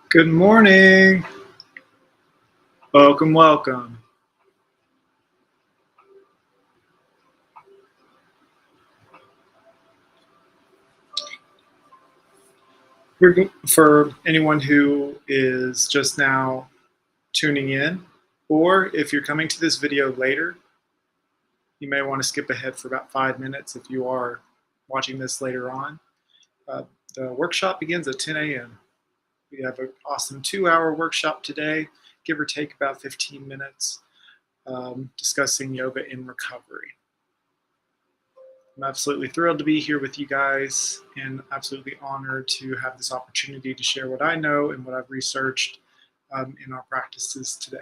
Good morning. Welcome, welcome. For anyone who is just now tuning in, or if you're coming to this video later, you may want to skip ahead for about 5 minutes if you are watching this later on. Uh, the workshop begins at 10 a.m. We have an awesome 2-hour workshop today, give or take about 15 minutes, discussing yoga in recovery. I'm absolutely thrilled to be here with you guys and absolutely honored to have this opportunity to share what I know and what I've researched in our practices today.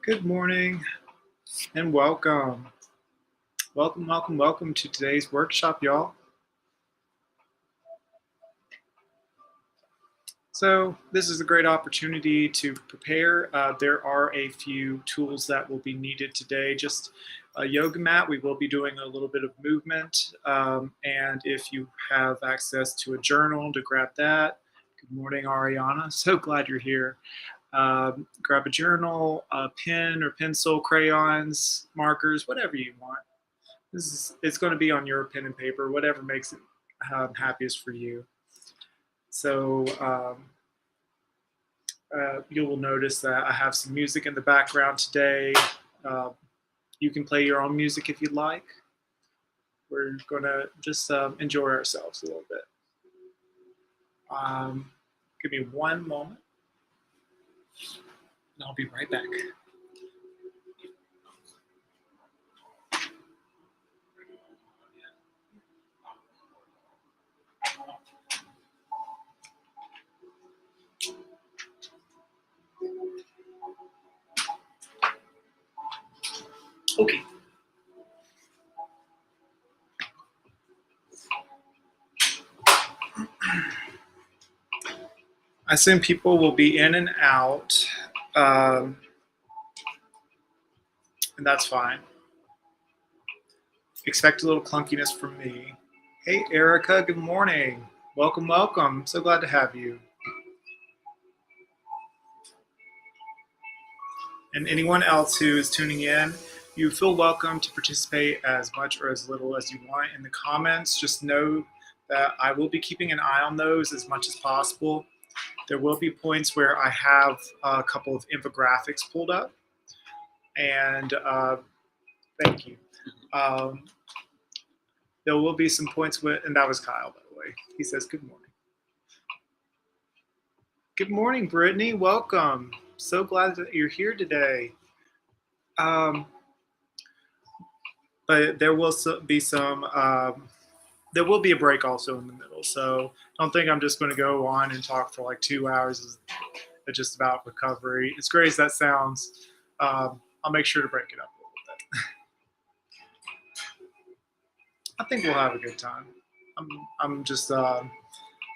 Good morning and welcome. Welcome, welcome, welcome to today's workshop, y'all. So this is a great opportunity to prepare. There are a few tools that will be needed today. Just a yoga mat. We will be doing a little bit of movement. And if you have access to a journal, to grab that. Good morning, Ariana. So glad you're here. Grab a journal, a pen or pencil, crayons, markers, whatever you want. It's going to be on your pen and paper, whatever makes it happiest for you. So you will notice that I have some music in the background today. You can play your own music if you'd like. We're going to just enjoy ourselves a little bit. Give me one moment, and I'll be right back. Okay. I assume people will be in and out, and that's fine. Expect a little clunkiness from me. Hey, Erica, good morning. Welcome, welcome. So glad to have you. And anyone else who is tuning in, you feel welcome to participate as much or as little as you want in the comments. Just know that I will be keeping an eye on those as much as possible. There will be points where I have a couple of infographics pulled up. And thank you. There will be some points with, and that was Kyle, by the way. He says, good morning. Good morning, Brittany. Welcome. So glad that you're here today. But there will be some, there will be a break also in the middle. So don't think I'm just going to go on and talk for like 2 hours just about recovery. As great as that sounds, I'll make sure to break it up a little bit. I think we'll have a good time. I'm just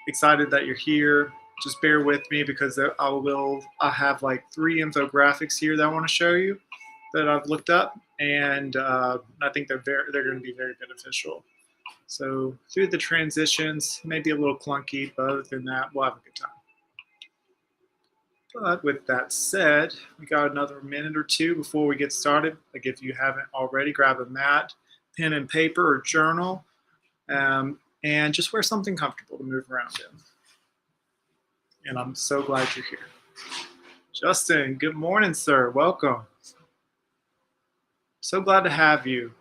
excited that you're here. Just bear with me because I have like 3 infographics here that I want to show you that I've looked up, and I think they're going to be very beneficial. So through the transitions, maybe a little clunky, but other than that, we'll have a good time. But with that said, we got another minute or two before we get started. Like if you haven't already, grab a mat, pen and paper, or journal, and just wear something comfortable to move around in. And I'm so glad you're here. Justin, good morning, sir. Welcome. So glad to have you.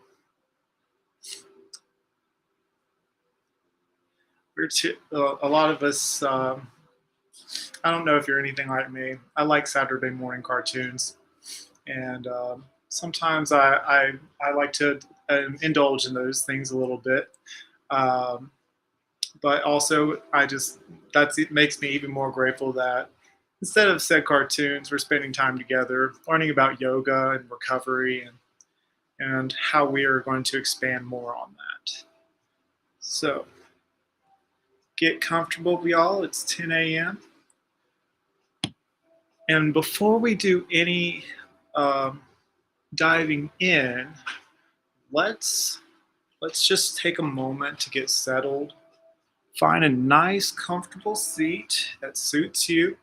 A lot of us, I don't know if you're anything like me. I like Saturday morning cartoons. And sometimes I like to indulge in those things a little bit. But also, it makes me even more grateful that instead of said cartoons, we're spending time together, learning about yoga and recovery and how we are going to expand more on that. So, get comfortable, y'all. It's 10 a.m. And before we do any diving in, let's just take a moment to get settled Find a nice, comfortable seat that suits you.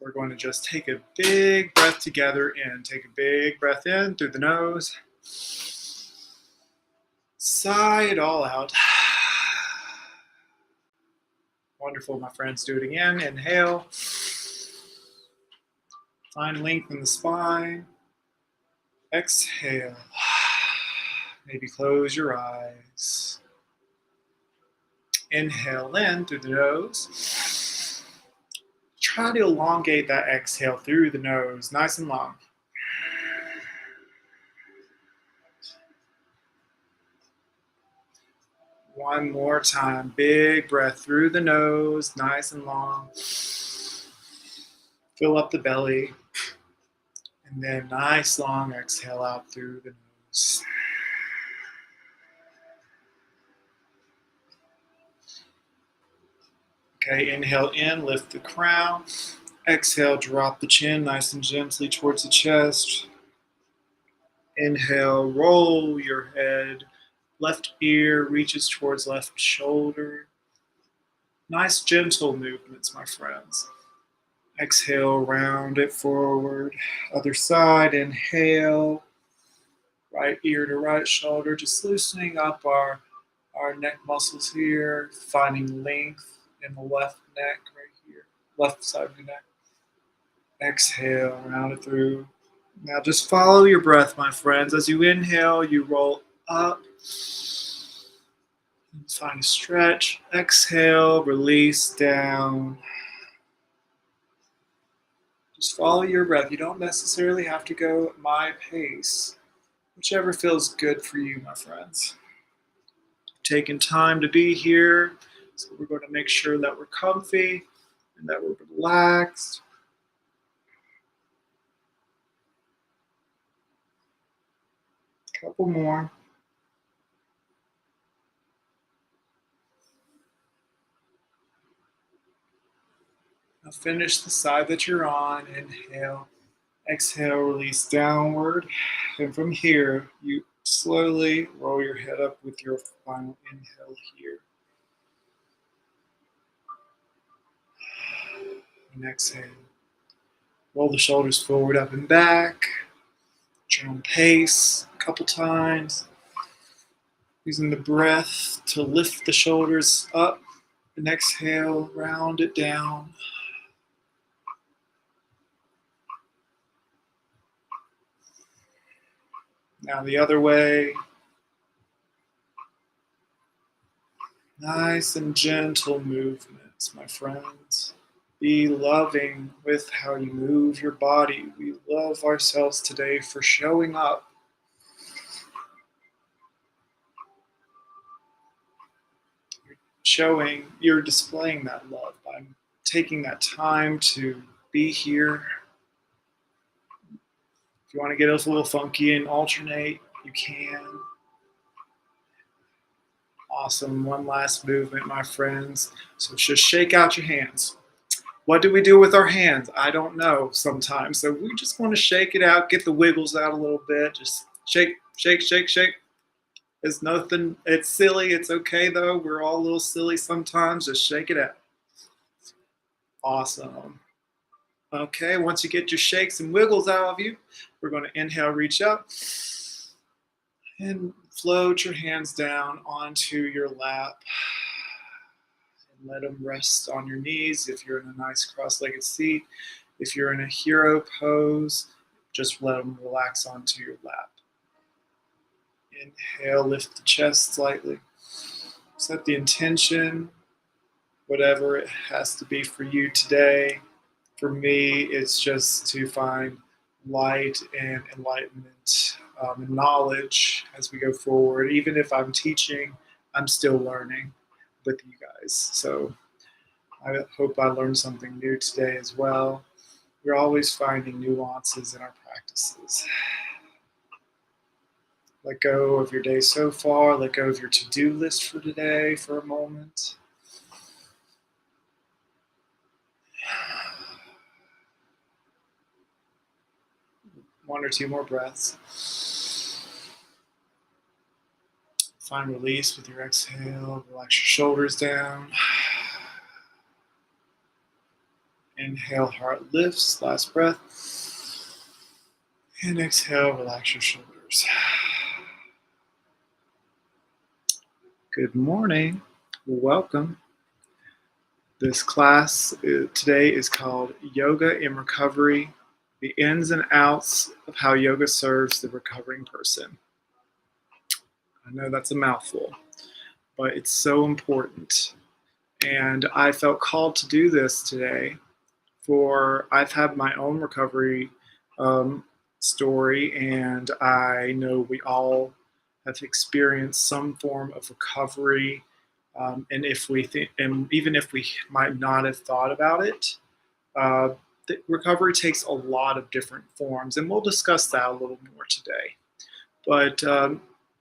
We're going to just take a big breath together and take a big breath in through the nose. Sigh it all out. Wonderful, my friends. Do it again. Inhale. Find length in the spine. Exhale. Maybe close your eyes. Inhale in through the nose. Try to elongate that exhale through the nose, nice and long. One more time. Big breath through the nose, nice and long. Fill up the belly. And then nice long exhale out through the nose. Okay, inhale in, lift the crown. Exhale, drop the chin nice and gently towards the chest. Inhale, roll your head. Left ear reaches towards left shoulder. Nice gentle movements, my friends. Exhale, round it forward. Other side, inhale. Right ear to right shoulder, just loosening up our neck muscles here, finding length in the left neck right here, left side of the neck. Exhale, round it through. Now just follow your breath, my friends. As you inhale, you roll up. Find a stretch. Exhale, release down. Just follow your breath. You don't necessarily have to go at my pace. Whichever feels good for you, my friends. Taking time to be here. So we're going to make sure that we're comfy and that we're relaxed. A couple more. Now finish the side that you're on. Inhale. Exhale, release downward. And from here, you slowly roll your head up with your final inhale here. And exhale. Roll the shoulders forward, up and back. At your own pace, a couple times. Using the breath to lift the shoulders up. And exhale, round it down. Now the other way. Nice and gentle movements, my friends. Be loving with how you move your body. We love ourselves today for showing up. You're displaying that love by taking that time to be here. If you want to get us a little funky and alternate, you can. Awesome. One last movement, my friends. So just shake out your hands. What do we do with our hands? I don't know sometimes. So we just want to shake it out, get the wiggles out a little bit. Just shake, shake, shake, shake. It's nothing. It's silly. It's okay, though. We're all a little silly sometimes. Just shake it out. Awesome. Okay, once you get your shakes and wiggles out of you, we're going to inhale, reach up, and float your hands down onto your lap. And let them rest on your knees if you're in a nice cross-legged seat. If you're in a hero pose, just let them relax onto your lap. Inhale, lift the chest slightly. Set the intention, whatever it has to be for you today. For me, it's just to find light and enlightenment and knowledge as we go forward. Even if I'm teaching, I'm still learning with you guys. So I hope I learned something new today as well. We're always finding nuances in our practices. Let go of your day so far. Let go of your to-do list for today for a moment. One or two more breaths. Find release with your exhale. Relax your shoulders down. Inhale, heart lifts. Last breath. And exhale, relax your shoulders. Good morning. Welcome. This class today is called Yoga in Recovery, the ins and outs of how yoga serves the recovering person. I know that's a mouthful, but it's so important. And I felt called to do this today I've had my own recovery story, and I know we all have experienced some form of recovery. And even if we might not have thought about it, the recovery takes a lot of different forms, and we'll discuss that a little more today. But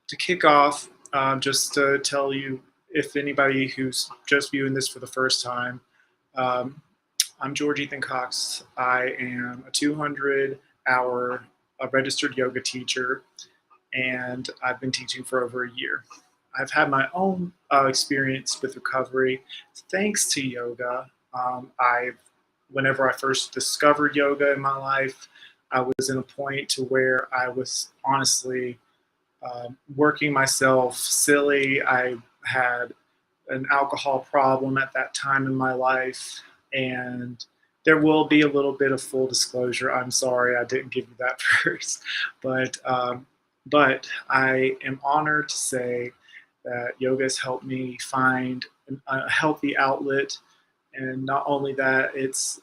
to kick off, just to tell you, if anybody who's just viewing this for the first time, I'm George Ethan Cox. I am a 200-hour registered yoga teacher, and I've been teaching for over a year. I've had my own experience with recovery thanks to yoga. Whenever I first discovered yoga in my life, I was in a point to where I was honestly working myself silly. I had an alcohol problem at that time in my life, and there will be a little bit of full disclosure. I'm sorry I didn't give you that first, but I am honored to say that yoga has helped me find a healthy outlet, and not only that, it's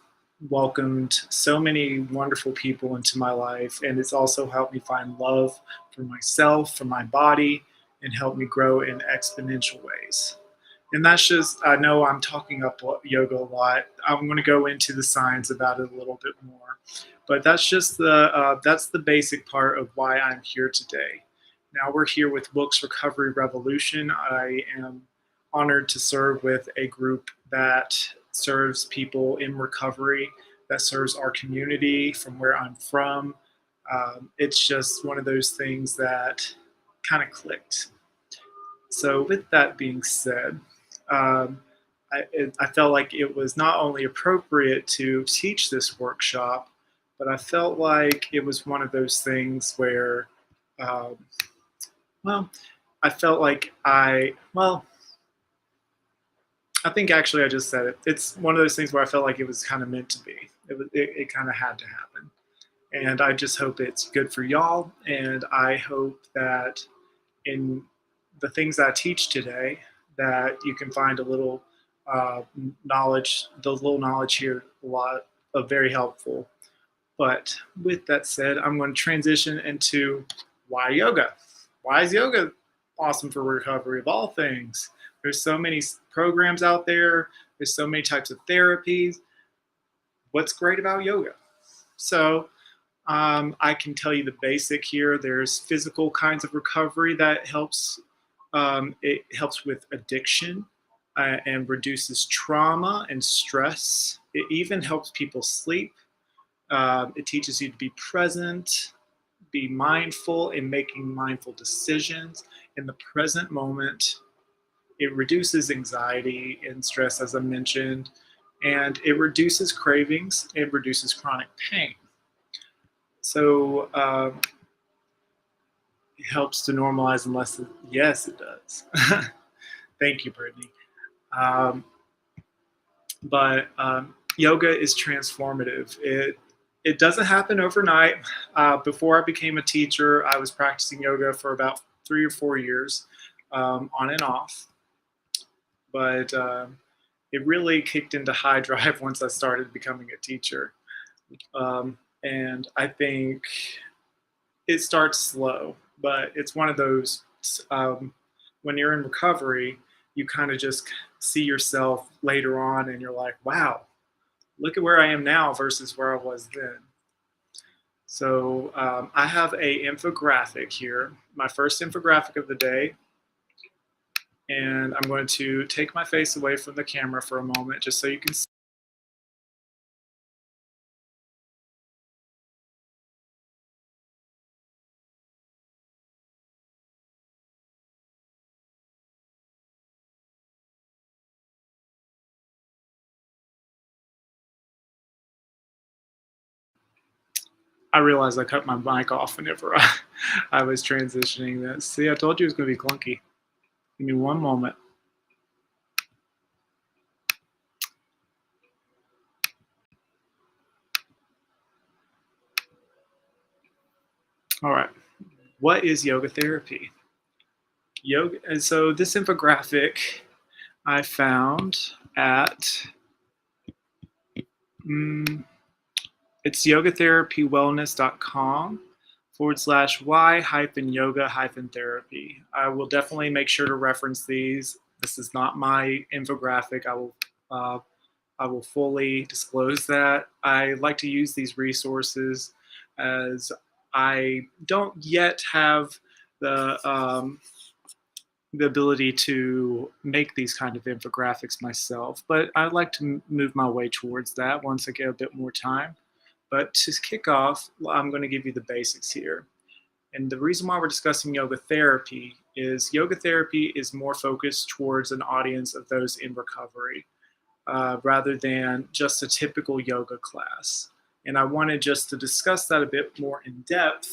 welcomed so many wonderful people into my life, and it's also helped me find love for myself, for my body, and helped me grow in exponential ways. And that's just, I know I'm talking up yoga a lot. I'm going to go into the science about it a little bit more. But that's just that's the basic part of why I'm here today. Now we're here with Wilkes Recovery Revolution. I am honored to serve with a group that serves people in recovery, that serves our community from where I'm from. It's just one of those things that kind of clicked. So with that being said, um, I felt like it was not only appropriate to teach this workshop, but I felt like it was one of those things where, um, well, I felt like I think actually I just said it. It's one of those things where I felt like it was kind of meant to be. It kind of had to happen. And I just hope it's good for y'all. And I hope that in the things I teach today, that you can find a little knowledge, the little knowledge here, a lot of very helpful. But with that said, I'm going to transition into why yoga. Why is yoga awesome for recovery of all things? There's so many programs out there. There's so many types of therapies. What's great about yoga? So I can tell you the basic here. There's physical kinds of recovery that helps. It helps with addiction and reduces trauma and stress. It even helps people sleep. It teaches you to be present, be mindful in making mindful decisions in the present moment. It reduces anxiety and stress, as I mentioned, and it reduces cravings. It reduces chronic pain. So it helps to normalize and lessen. Yes, it does. Thank you, Brittany. Um, but yoga is transformative. It doesn't happen overnight. Before I became a teacher, I was practicing yoga for about 3 or 4 years, on and off. But it really kicked into high drive once I started becoming a teacher. And I think it starts slow, but it's one of those, when you're in recovery, you kind of just see yourself later on and you're like, wow, look at where I am now versus where I was then. So I have a infographic here, my first infographic of the day. And I'm going to take my face away from the camera for a moment just so you can see. I realized I cut my mic off whenever I was transitioning this. See, I told you it was going to be clunky. Give me one moment. All right. What is yoga therapy? Yoga, and so this infographic I found at it's yogatherapywellness.com/y hyphen yoga hyphen therapy. I will definitely make sure to reference these. This is not my infographic. Uh, I will fully disclose that. I like to use these resources as I don't yet have the ability to make these kind of infographics myself, but I'd like to move my way towards that once I get a bit more time. But to kick off, I'm going to give you the basics here. And the reason why we're discussing yoga therapy is more focused towards an audience of those in recovery rather than just a typical yoga class. And I wanted just to discuss that a bit more in depth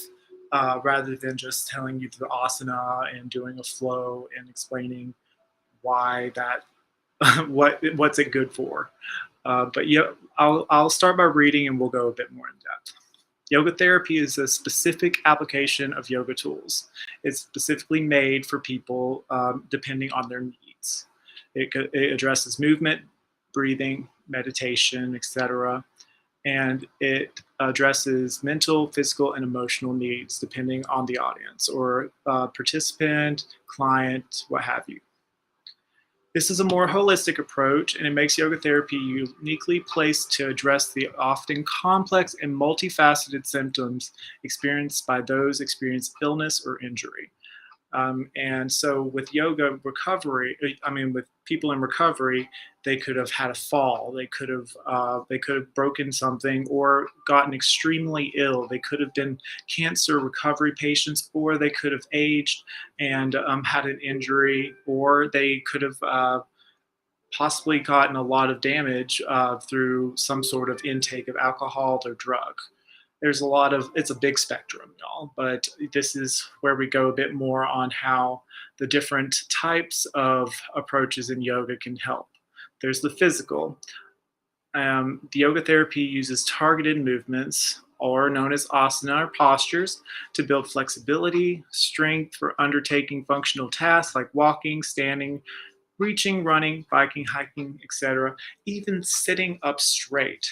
rather than just telling you the asana and doing a flow and explaining why that what's it good for. But yeah, I'll start by reading and we'll go a bit more in depth. Yoga therapy is a specific application of yoga tools. It's specifically made for people depending on their needs. It addresses movement, breathing, meditation, etc. And it addresses mental, physical, and emotional needs depending on the audience or participant, client, what have you. This is a more holistic approach, and it makes yoga therapy uniquely placed to address the often complex and multifaceted symptoms experienced by those experiencing illness or injury. And so with yoga recovery, with people in recovery, they could have had a fall, they could have broken something or gotten extremely ill. They could have been cancer recovery patients, or they could have aged and had an injury, or they could have possibly gotten a lot of damage through some sort of intake of alcohol or drug. It's a big spectrum, y'all, but this is where we go a bit more on how the different types of approaches in yoga can help. There's the physical. The yoga therapy uses targeted movements, or known as asana or postures, to build flexibility, strength for undertaking functional tasks like walking, standing, reaching, running, biking, hiking, etc., even sitting up straight.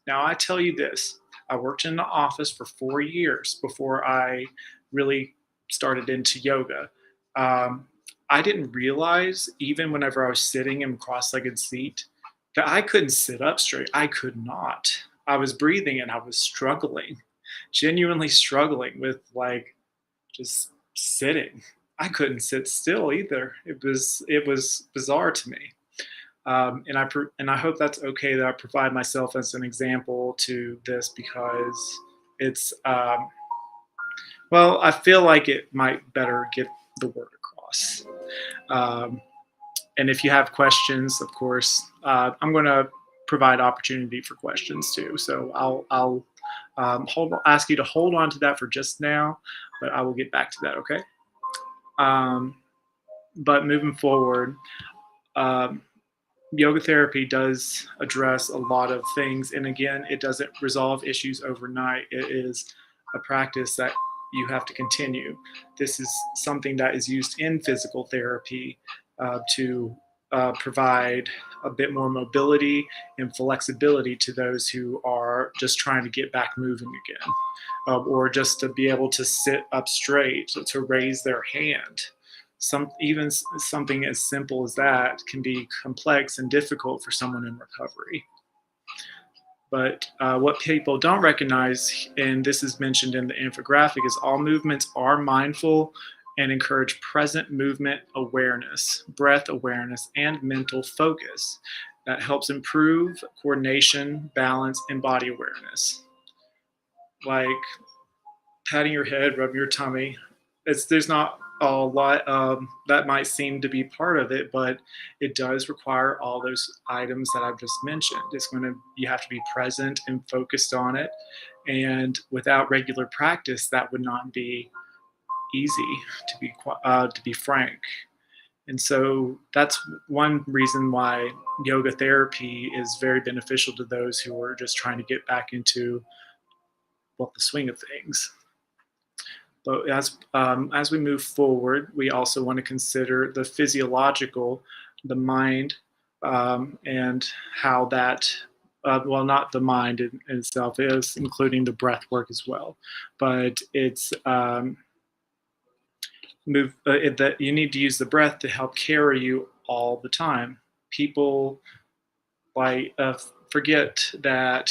Now, I tell you this, I worked in the office for 4 years before I really started into yoga. I didn't realize, even whenever I was sitting in a cross-legged seat, that I couldn't sit up straight. I could not. I was breathing and I was struggling, genuinely struggling with just sitting. I couldn't sit still either. It was bizarre to me, and I hope that's okay that I provide myself as an example to this because it's I feel like it might better get the word across. Um, and if you have questions, of course, I'm going to provide opportunity for questions too. So I'll ask you to hold on to that for just now, but I will get back to that. Okay. But moving forward, um, yoga therapy does address a lot of things. And again, it doesn't resolve issues overnight. It is a practice that you have to continue. This is something that is used in physical therapy to provide a bit more mobility and flexibility to those who are just trying to get back moving again, or just to be able to sit up straight, to raise their hand. Even something as simple as that can be complex and difficult for someone in recovery. But what people don't recognize, and this is mentioned in the infographic, is all movements are mindful and encourage present movement awareness, breath awareness, and mental focus. That helps improve coordination, balance, and body awareness. Like patting your head, rubbing your tummy. There's not a lot that might seem to be part of it, but it does require all those items that I've just mentioned. It's going to you have to be present and focused on it, and without regular practice, that would not be easy to be frank. And so that's one reason why yoga therapy is very beneficial to those who are just trying to get back into the swing of things. But as we move forward, we also want to consider the physiological, the mind, and how that, well, not the mind in itself is, including the breath work as well, but it's that you need to use the breath to help carry you all the time. People like forget that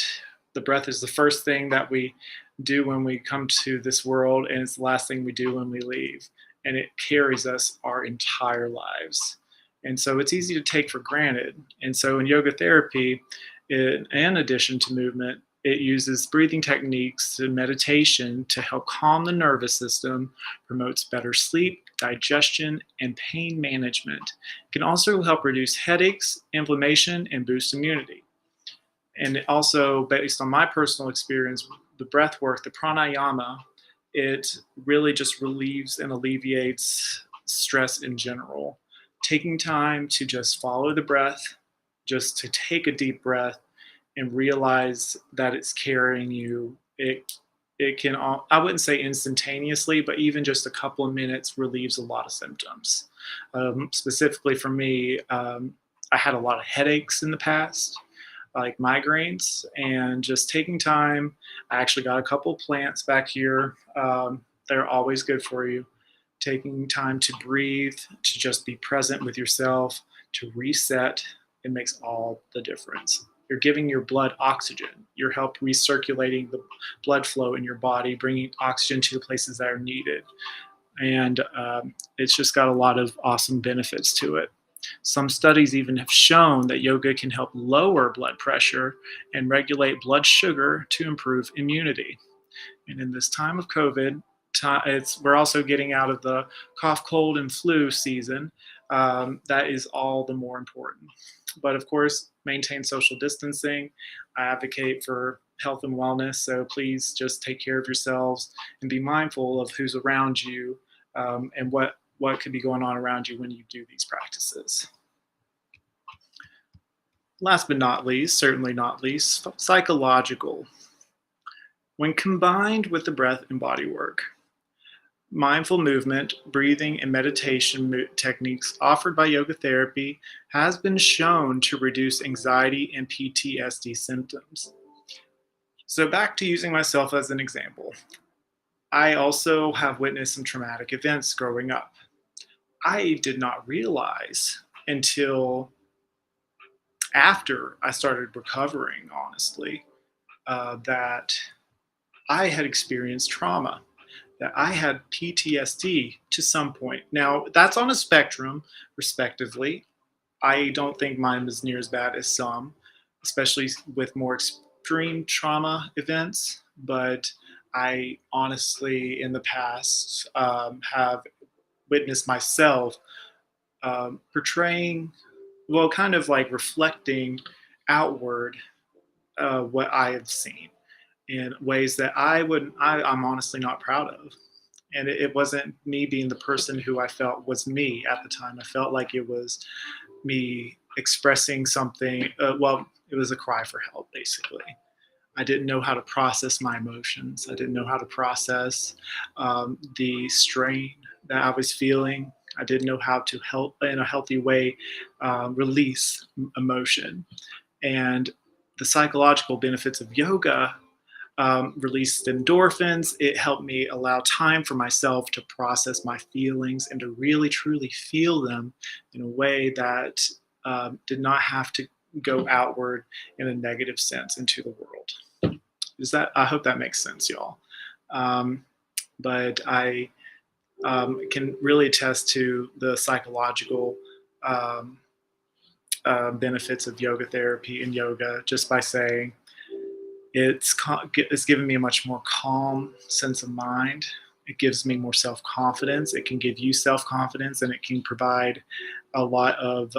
the breath is the first thing that we do when we come to this world, and it's the last thing we do when we leave. And it carries us our entire lives. And so it's easy to take for granted. And so in yoga therapy, in addition to movement, it uses breathing techniques and meditation to help calm the nervous system, promotes better sleep, digestion, and pain management. It can also help reduce headaches, inflammation, and boost immunity. And also, based on my personal experience, the breath work, the pranayama, it really just relieves and alleviates stress in general. Taking time to just follow the breath, just to take a deep breath and realize that it's carrying you. It can, I wouldn't say instantaneously, but even just a couple of minutes relieves a lot of symptoms. Specifically for me, I had a lot of headaches in the past, like migraines, and just taking time. I actually got a couple of plants back here. They're always good for you. Taking time to breathe, to just be present with yourself, to reset, it makes all the difference. You're giving your blood oxygen. You're help recirculating the blood flow in your body, bringing oxygen to the places that are needed. And it's just got a lot of awesome benefits to it. Some studies even have shown that yoga can help lower blood pressure and regulate blood sugar to improve immunity. And in this time of COVID, we're also getting out of the cough, cold, and flu season. That is all the more important. But of course, maintain social distancing. I advocate for health and wellness, so please just take care of yourselves and be mindful of who's around you, and what could be going on around you when you do these practices. Last but not least, certainly not least, psychological. When combined with the breath and body work, mindful movement, breathing, and meditation techniques offered by yoga therapy has been shown to reduce anxiety and PTSD symptoms. So back to using myself as an example. I also have witnessed some traumatic events growing up. I did not realize until after I started recovering, honestly, that I had experienced trauma, that I had PTSD to some point. Now, that's on a spectrum, respectively. I don't think mine was near as bad as some, especially with more extreme trauma events. But I honestly, in the past, have witnessed myself portraying, well, kind of like reflecting outward what I have seen in ways that I'm honestly not proud of. And it wasn't me being the person who I felt was me at the time. I felt like it was me expressing something. Well, it was a cry for help, basically. I didn't know how to process my emotions. I didn't know how to process the strain that I was feeling. I didn't know how to help in a healthy way release emotion. And the psychological benefits of yoga released endorphins. It helped me allow time for myself to process my feelings and to really truly feel them in a way that did not have to go outward in a negative sense into the world. I hope that makes sense, y'all. But I can really attest to the psychological benefits of yoga therapy and yoga just by saying it's given me a much more calm sense of mind, It gives me more self-confidence. It can give you self-confidence, and it can provide a lot of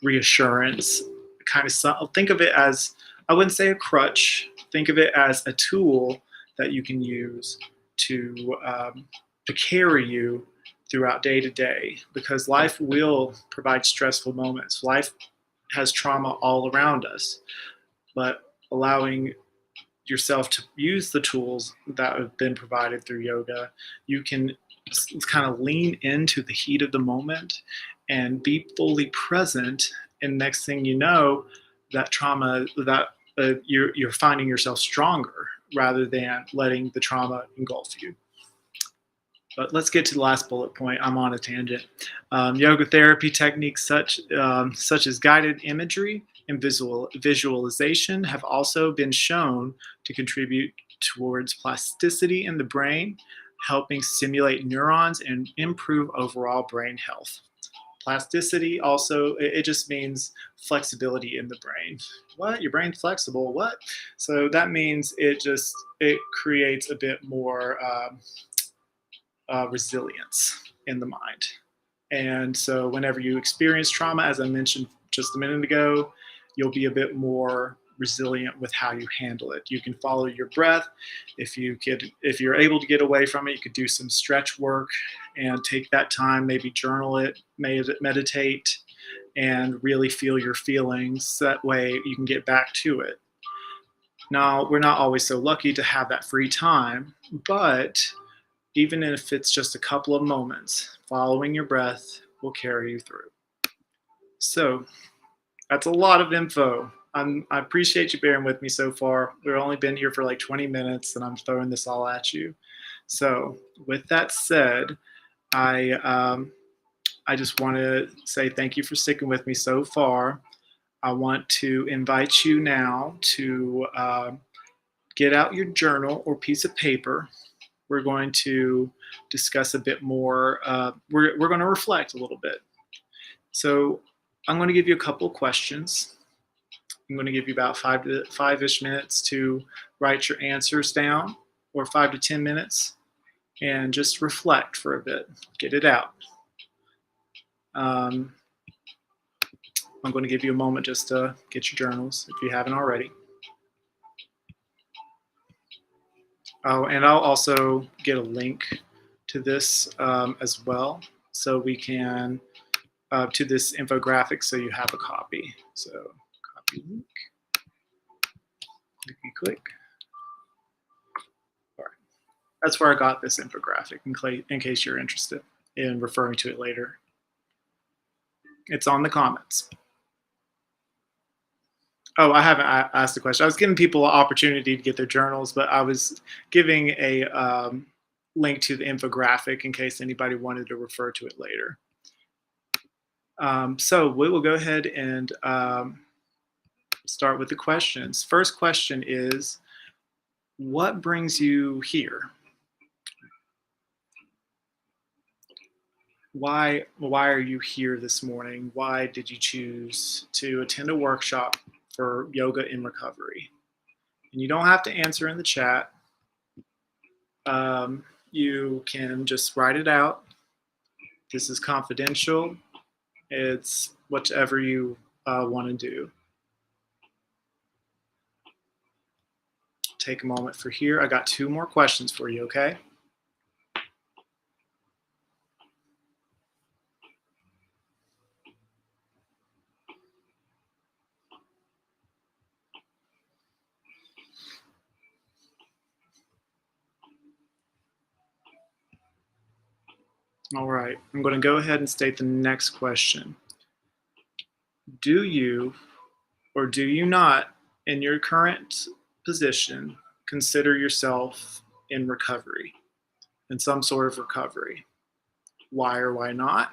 reassurance. Kind of think of it as, I wouldn't say a crutch. Think of it as a tool that you can use to carry you throughout day to day, because life will provide stressful moments. Life has trauma all around us, but allowing yourself to use the tools that have been provided through yoga, you can kind of lean into the heat of the moment and be fully present. And next thing you know, that trauma, that you're finding yourself stronger rather than letting the trauma engulf you. But let's get to the last bullet point. I'm on a tangent. Yoga therapy techniques such as guided imagery and visualization have also been shown to contribute towards plasticity in the brain, helping stimulate neurons and improve overall brain health. Plasticity also, it just means flexibility in the brain. What? Your brain's flexible? What? So that means it creates a bit more resilience in the mind. And so, whenever you experience trauma, as I mentioned just a minute ago, you'll be a bit more resilient with how you handle it. You can follow your breath. If you're able to get away from it, you could do some stretch work and take that time, maybe journal it, meditate, and really feel your feelings. That way, you can get back to it. Now, we're not always so lucky to have that free time, but even if it's just a couple of moments, following your breath will carry you through. So that's a lot of info. I appreciate you bearing with me so far. We've only been here for like 20 minutes and I'm throwing this all at you. So with that said, I just want to say thank you for sticking with me so far. I want to invite you now to get out your journal or piece of paper. We're going to discuss a bit more. We're going to reflect a little bit. So I'm going to give you a couple of questions. I'm going to give you about 5-ish minutes to write your answers down, or 5 to 10 minutes, and just reflect for a bit. Get it out. I'm going to give you a moment just to get your journals if you haven't already. Oh, and I'll also get a link to this as well, so we can to this infographic, so you have a copy. So copy link, click. All right, that's where I got this infographic. In case you're interested in referring to it later, it's on the comments. Oh, I haven't asked the question. I was giving people an opportunity to get their journals, but I was giving a link to the infographic in case anybody wanted to refer to it later. So we will go ahead and start with the questions. First question is, what brings you here? Why are you here this morning? Why did you choose to attend a workshop for yoga in recovery? And you don't have to answer in the chat. You can just write it out. This is confidential. It's whatever you want to do. Take a moment for here. I got 2 more questions for you, okay? All right, I'm going to go ahead and state the next question. Do you or do you not, in your current position, consider yourself in recovery, in some sort of recovery? Why or why not?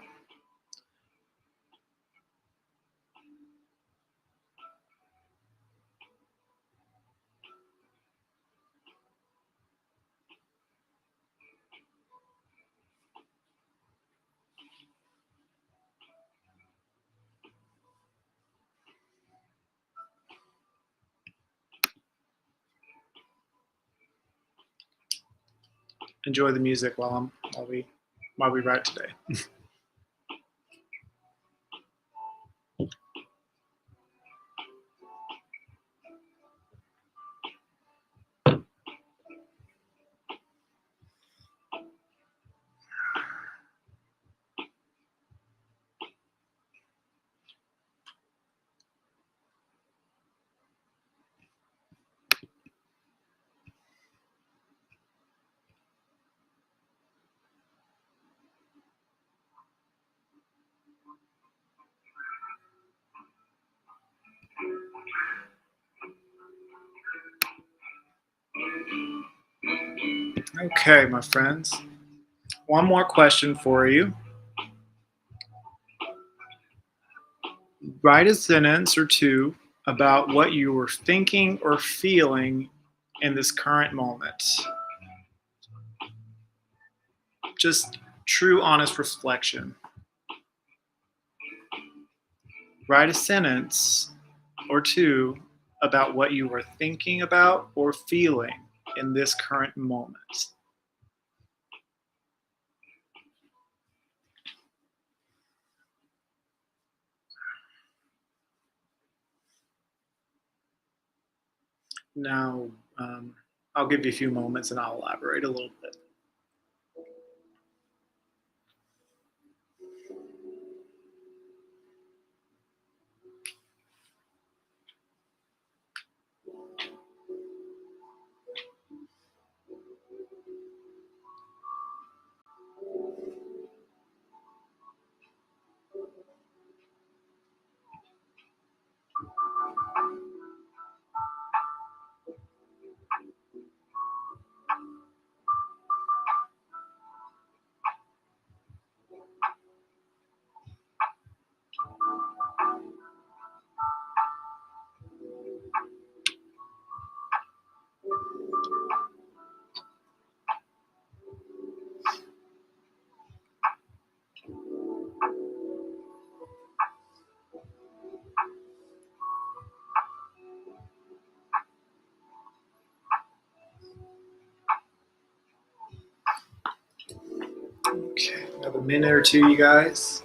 enjoy the music while we write today. Okay, my friends. One more question for you. Write a sentence or two about what you were thinking or feeling in this current moment. Just true, honest reflection. Write a sentence or two about what you were thinking about or feeling in this current moment. Now, I'll give you a few moments and I'll elaborate a little bit. Okay, another minute or two, you guys.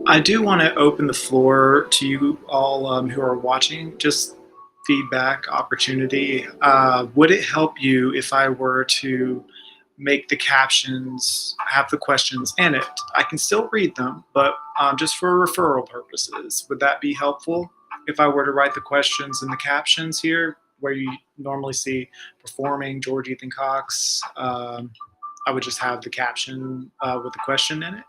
I do want to open the floor to you all who are watching, just feedback opportunity. Would it help you if I were to make the captions have the questions in it? I can still read them, but just for referral purposes, would that be helpful if I were to write the questions in the captions here, where you normally see performing George Ethan Cox? I would just have the caption with the question in it.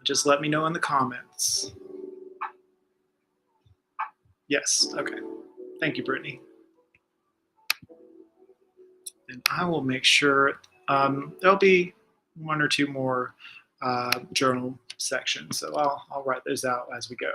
Just let me know in the comments. Yes, okay. Thank you, Brittany. And I will make sure there'll be one or two more journal sections, so I'll write those out as we go.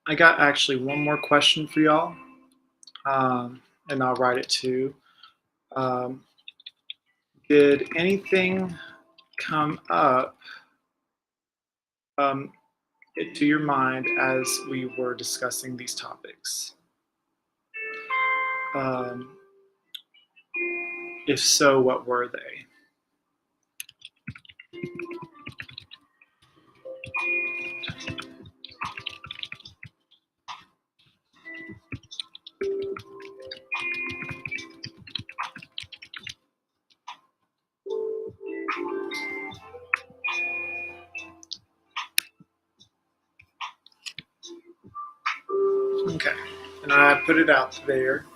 I got actually one more question for y'all, and I'll write it too. Did anything come up to your mind as we were discussing these topics? If so, what were they? Okay, and I put it out there.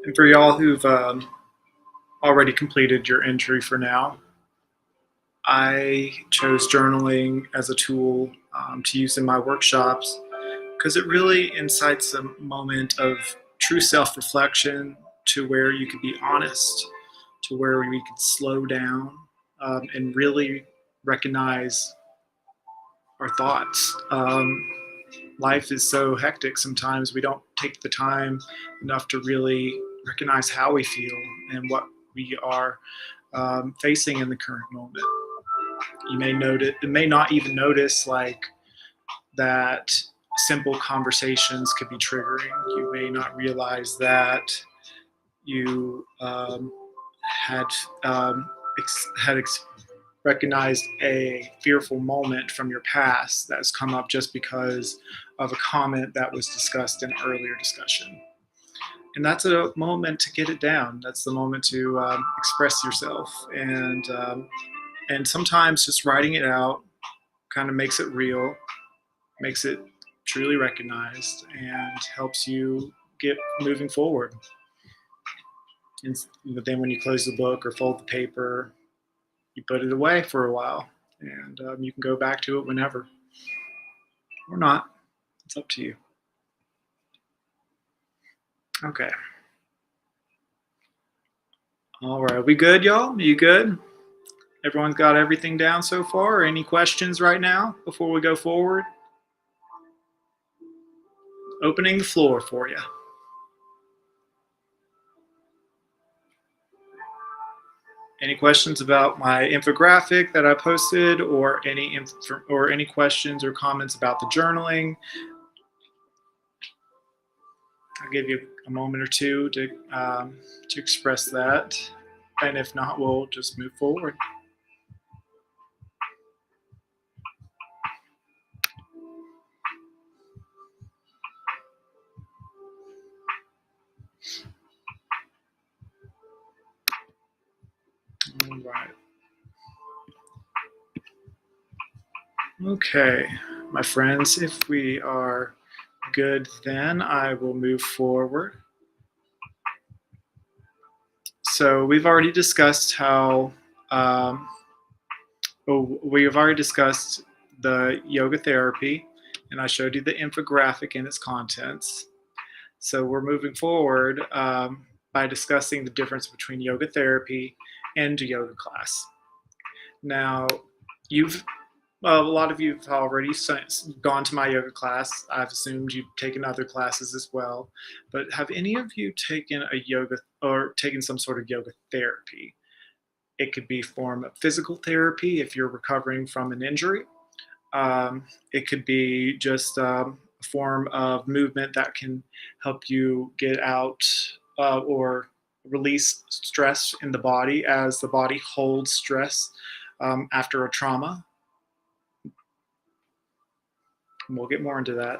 And for y'all who've already completed your entry for now, I chose journaling as a tool to use in my workshops because it really incites a moment of true self-reflection to where you could be honest, to where we could slow down and really recognize our thoughts. Life is so hectic sometimes we don't take the time enough to really recognize how we feel and what we are facing in the current moment. You may not even notice like that simple conversations could be triggering. You may not realize that you had recognized a fearful moment from your past that has come up just because of a comment that was discussed in an earlier discussion. And that's a moment to get it down. That's the moment to express yourself. And sometimes just writing it out kind of makes it real, makes it truly recognized, and helps you get moving forward. But then when you close the book or fold the paper, you put it away for a while, and you can go back to it whenever, or not. It's up to you. Okay. All right. We good, y'all? You good? Everyone's got everything down so far? Any questions right now before we go forward? Opening the floor for you. Any questions about my infographic that I posted, or any questions or comments about the journaling? I'll give you a moment or two to express that, and if not, we'll just move forward. All right. Okay, my friends, if we are good, then I will move forward. So we've already discussed how, we've already discussed the yoga therapy, and I showed you the infographic and its contents. So we're moving forward by discussing the difference between yoga therapy and a yoga class. Now, a lot of you have already gone to my yoga class. I've assumed you've taken other classes as well. But have any of you taken a yoga or taken some sort of yoga therapy? It could be a form of physical therapy if you're recovering from an injury. It could be just a form of movement that can help you get out or release stress in the body as the body holds stress after a trauma. And we'll get more into that.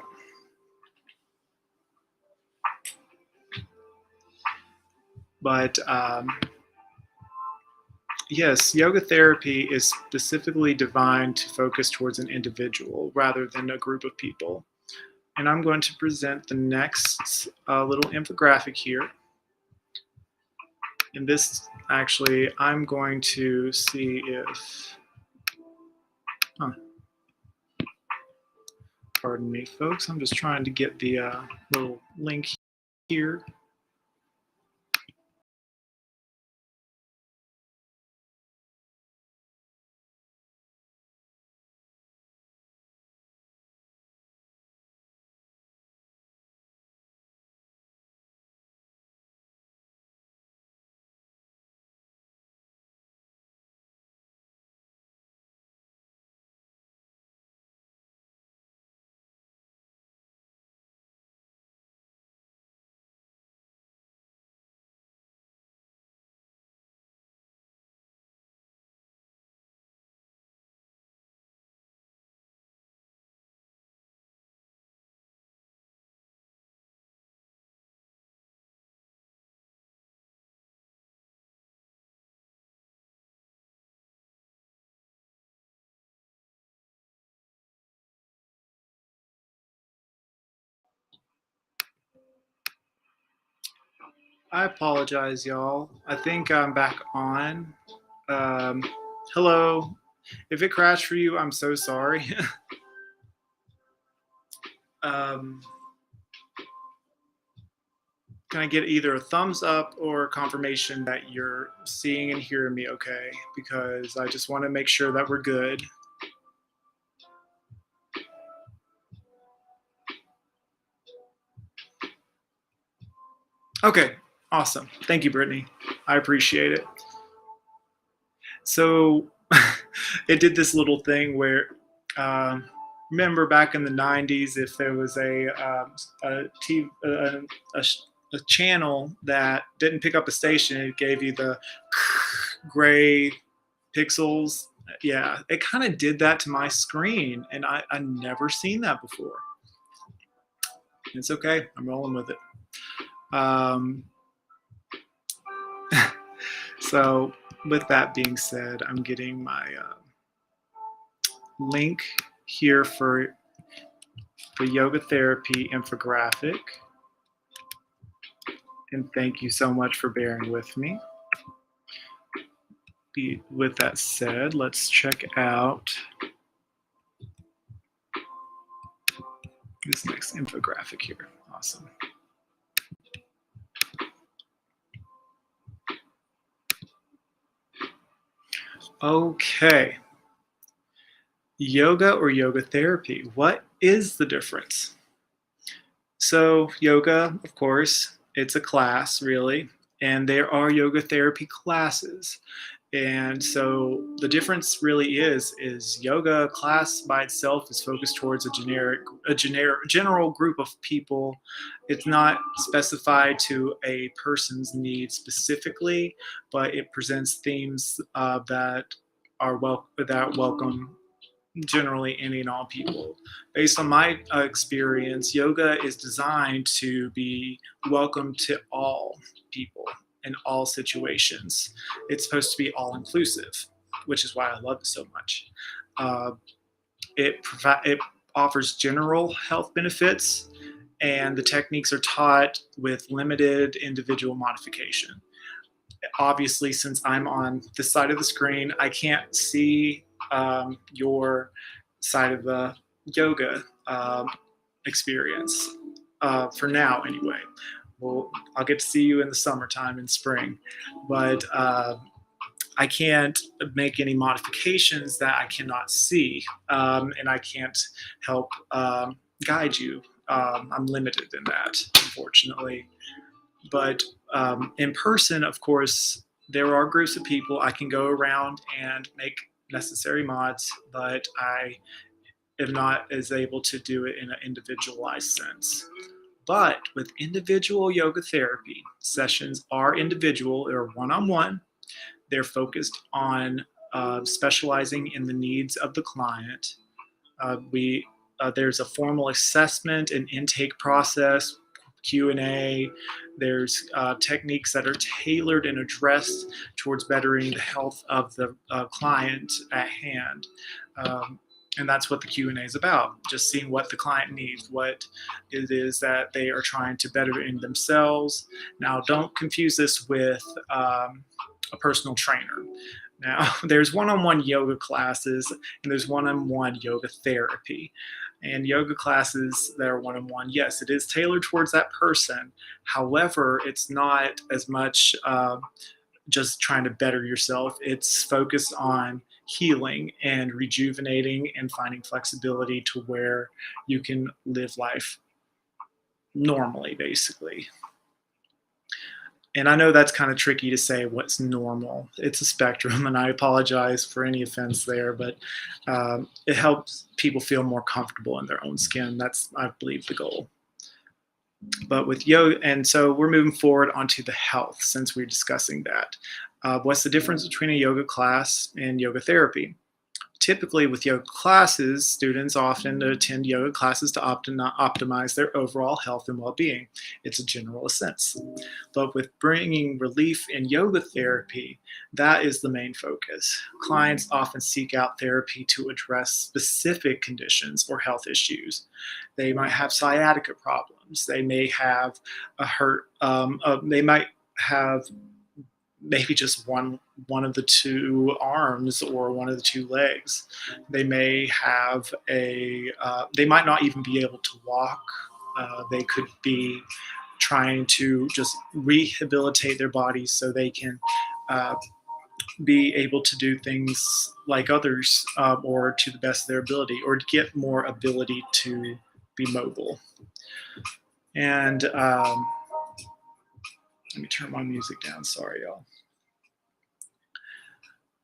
But yes, yoga therapy is specifically designed to focus towards an individual rather than a group of people. And I'm going to present the next little infographic here. And this, actually, I'm going to see if, pardon me, folks. I'm just trying to get the little link here. I apologize, y'all. I think I'm back on. Um, Hello. If it crashed for you, I'm so sorry. um, can I get either a thumbs up or confirmation that you're seeing and hearing me okay? Because I just want to make sure that we're good. Okay, awesome. Thank you, Brittany. I appreciate it. So it did this little thing where, um, remember back in the 90s, if there was a, a channel that didn't pick up a station, it gave you the gray pixels. Yeah, it kind of did that to my screen, and I never seen that before. It's okay. I'm rolling with it. Um, so, with that being said, I'm getting my link here for the yoga therapy infographic. And thank you so much for bearing with me. With that said, let's check out this next infographic here. Awesome. Okay. Yoga or yoga therapy? What is the difference? So, yoga, of course, it's a class, really, and there are yoga therapy classes. And so the difference really is yoga class by itself is focused towards general group of people. It's not specified to a person's needs specifically, but it presents themes that are welcome generally any and all people. Based on my experience, yoga is designed to be welcome to all people in all situations. It's supposed to be all inclusive, which is why I love it so much. Uh, it offers general health benefits, and the techniques are taught with limited individual modification. Obviously, since I'm on this side of the screen, I can't see your side of the yoga experience for now, anyway. Well, I'll get to see you in the summertime in spring, but I can't make any modifications that I cannot see, and I can't help guide you. I'm limited in that, unfortunately. But in person, of course, there are groups of people I can go around and make necessary mods, but I am not as able to do it in an individualized sense. But with individual yoga therapy, sessions are individual, they're one on one, they're focused on specializing in the needs of the client. We There's a formal assessment and intake process, Q&A. There's techniques that are tailored and addressed towards bettering the health of the client at hand. And that's what the Q&A is about, just seeing what the client needs, what it is that they are trying to better in themselves. Now, don't confuse this with a personal trainer. Now, there's one-on-one yoga classes and there's one-on-one yoga therapy. And yoga classes that are one-on-one, yes, it is tailored towards that person. However, it's not as much just trying to better yourself. It's focused on healing and rejuvenating and finding flexibility to where you can live life normally, basically. And I know that's kind of tricky to say what's normal. It's a spectrum, and I apologize for any offense there, but it helps people feel more comfortable in their own skin. That's, I believe, the goal. But with yoga, and so we're moving forward onto the health since we're discussing that. What's the difference between a yoga class and yoga therapy? Typically, with yoga classes, students often attend yoga classes to optimize their overall health and well-being. It's a general sense. But with bringing relief in yoga therapy, that is the main focus. Clients often seek out therapy to address specific conditions or health issues. They might have sciatica problems. They may have a hurt. They might have maybe just one of the two arms or one of the two legs. They may have they might not even be able to walk. They could be trying to just rehabilitate their bodies so they can uh, be able to do things like others, or to the best of their ability, or to get more ability to be mobile. And let me turn my music down. Sorry, y'all.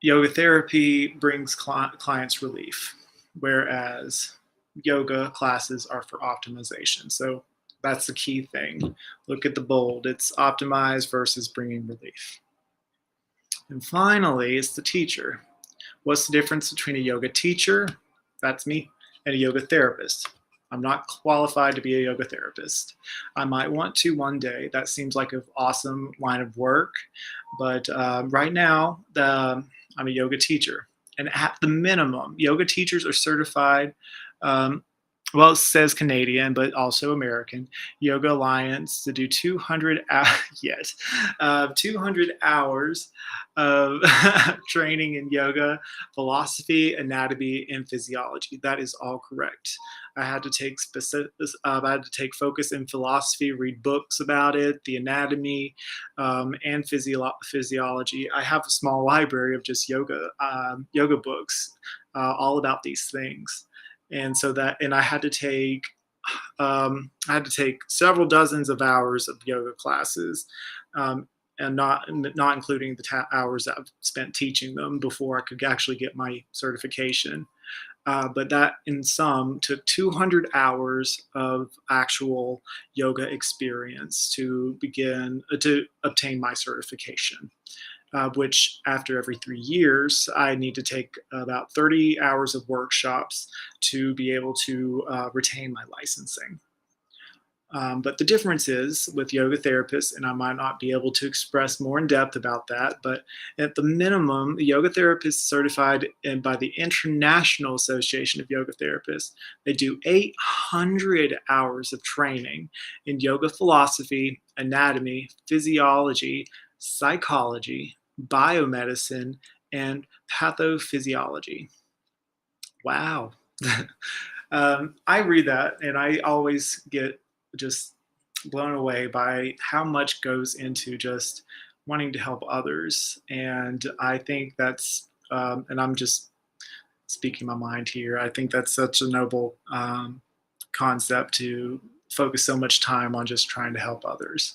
Yoga therapy brings clients relief, whereas yoga classes are for optimization. So that's the key thing. Look at the bold. It's optimized versus bringing relief. And finally, it's the teacher. What's the difference between a yoga teacher, that's me, and a yoga therapist? I'm not qualified to be a yoga therapist. I might want to one day. That seems like an awesome line of work. But right now, I'm a yoga teacher. And at the minimum, yoga teachers are certified. Well, it says Canadian, but also American Yoga Alliance to do 200 200 hours of training in yoga, philosophy, anatomy, and physiology. That is all correct. I had to take focus in philosophy, read books about it, the anatomy, and physiology. I have a small library of just yoga books, all about these things. And so I had to take several dozens of hours of yoga classes, and not including the hours that I've spent teaching them before I could actually get my certification. But that in sum took 200 hours of actual yoga experience to obtain my certification. Which after every 3 years, I need to take about 30 hours of workshops to be able to retain my licensing. But the difference is with yoga therapists, and I might not be able to express more in depth about that, but at the minimum, a yoga therapist certified by the International Association of Yoga Therapists, they do 800 hours of training in yoga philosophy, anatomy, physiology, psychology, biomedicine, and pathophysiology. Wow. I read that and I always get just blown away by how much goes into just wanting to help others. And I think that's, and I'm just speaking my mind here, I think that's such a noble concept to focus so much time on just trying to help others.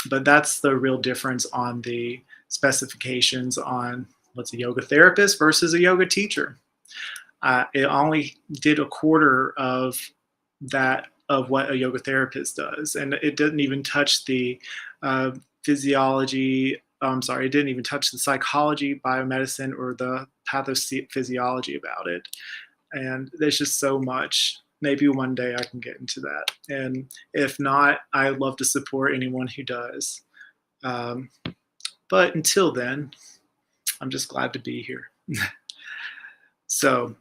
But that's the real difference on the specifications on what's a yoga therapist versus a yoga teacher. It only did a quarter of that of what a yoga therapist does, and it didn't even touch the physiology. I'm sorry, it didn't even touch the psychology, biomedicine, or the pathophysiology about it. And there's just so much. Maybe one day I can get into that, and if not, I'd love to support anyone who does. But until then, I'm just glad to be here. So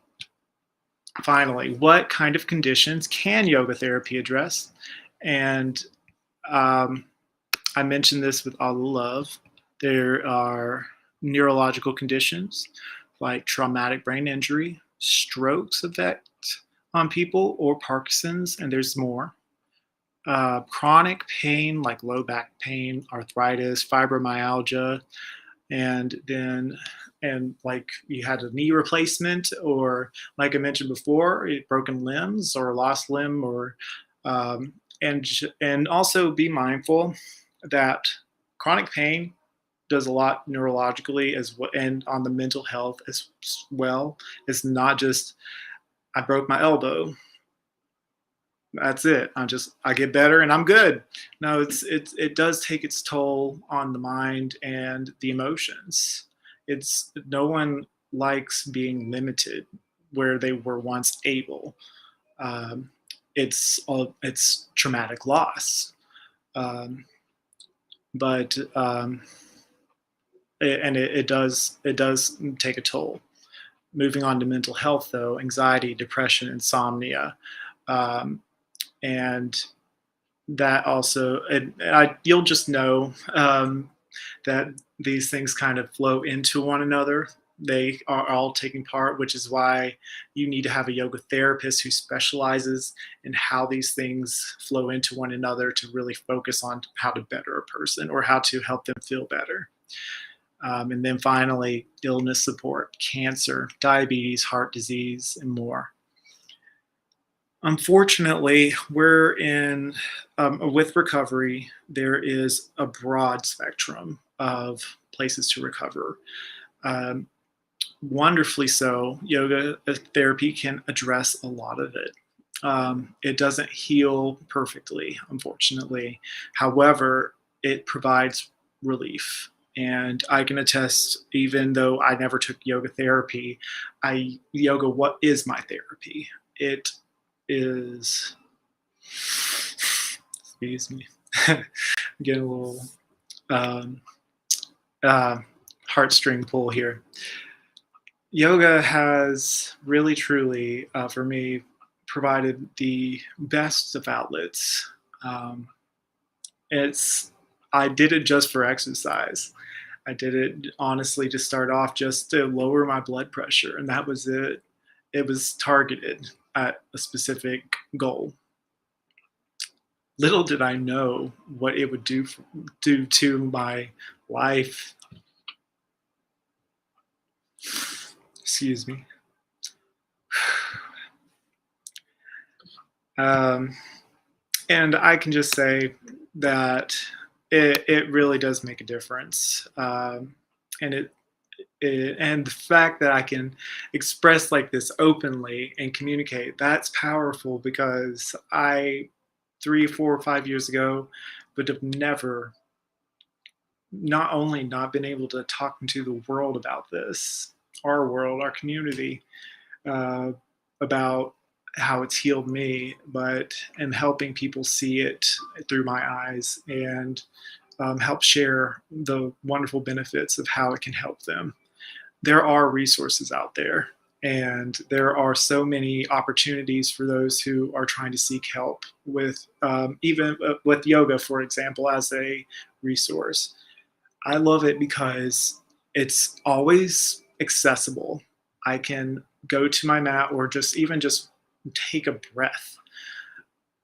finally, what kind of conditions can yoga therapy address? And I mentioned this with all the love. There are neurological conditions like traumatic brain injury, strokes effect on people, or Parkinson's, and there's more. Chronic pain like low back pain, arthritis, fibromyalgia, and like you had a knee replacement, or like I mentioned before, broken limbs or lost limb, or and also be mindful that chronic pain does a lot neurologically as well, and on the mental health as well. It's not just I broke my elbow, that's it. I get better and I'm good. No, it does take its toll on the mind and the emotions. It's no one likes being limited where they were once able. It's traumatic loss, but it does take a toll. Moving on to mental health, though, anxiety, depression, insomnia. And that also, and you'll just know that these things kind of flow into one another. They are all taking part, which is why you need to have a yoga therapist who specializes in how these things flow into one another to really focus on how to better a person or how to help them feel better. And then finally, illness support, cancer, diabetes, heart disease, and more. Unfortunately, we're in, with recovery, there is a broad spectrum of places to recover. Um, Wonderfully so, yoga therapy can address a lot of it. It doesn't heal perfectly, unfortunately. However, it provides relief. And I can attest, even though I never took yoga therapy, yoga, what is my therapy? It is, excuse me, I'm getting a little um, uh, heartstring pull here. Yoga has really, truly, for me, provided the best of outlets. Um, it's I did it just for exercise. I did it honestly to start off just to lower my blood pressure, and that was it. It was targeted at a specific goal. Little did I know what it would do to my life. Excuse me. And I can just say that it really does make a difference. And and the fact that I can express like this openly and communicate, that's powerful, because I 3, 4, 5 years ago would have never, not only not been able to talk to the world about this, our world, our community, uh, about how it's healed me, but am helping people see it through my eyes, and help share the wonderful benefits of how it can help them. There are resources out there, and there are so many opportunities for those who are trying to seek help with, even with yoga, for example, as a resource. I love it because it's always accessible. I can go to my mat or just even just take a breath.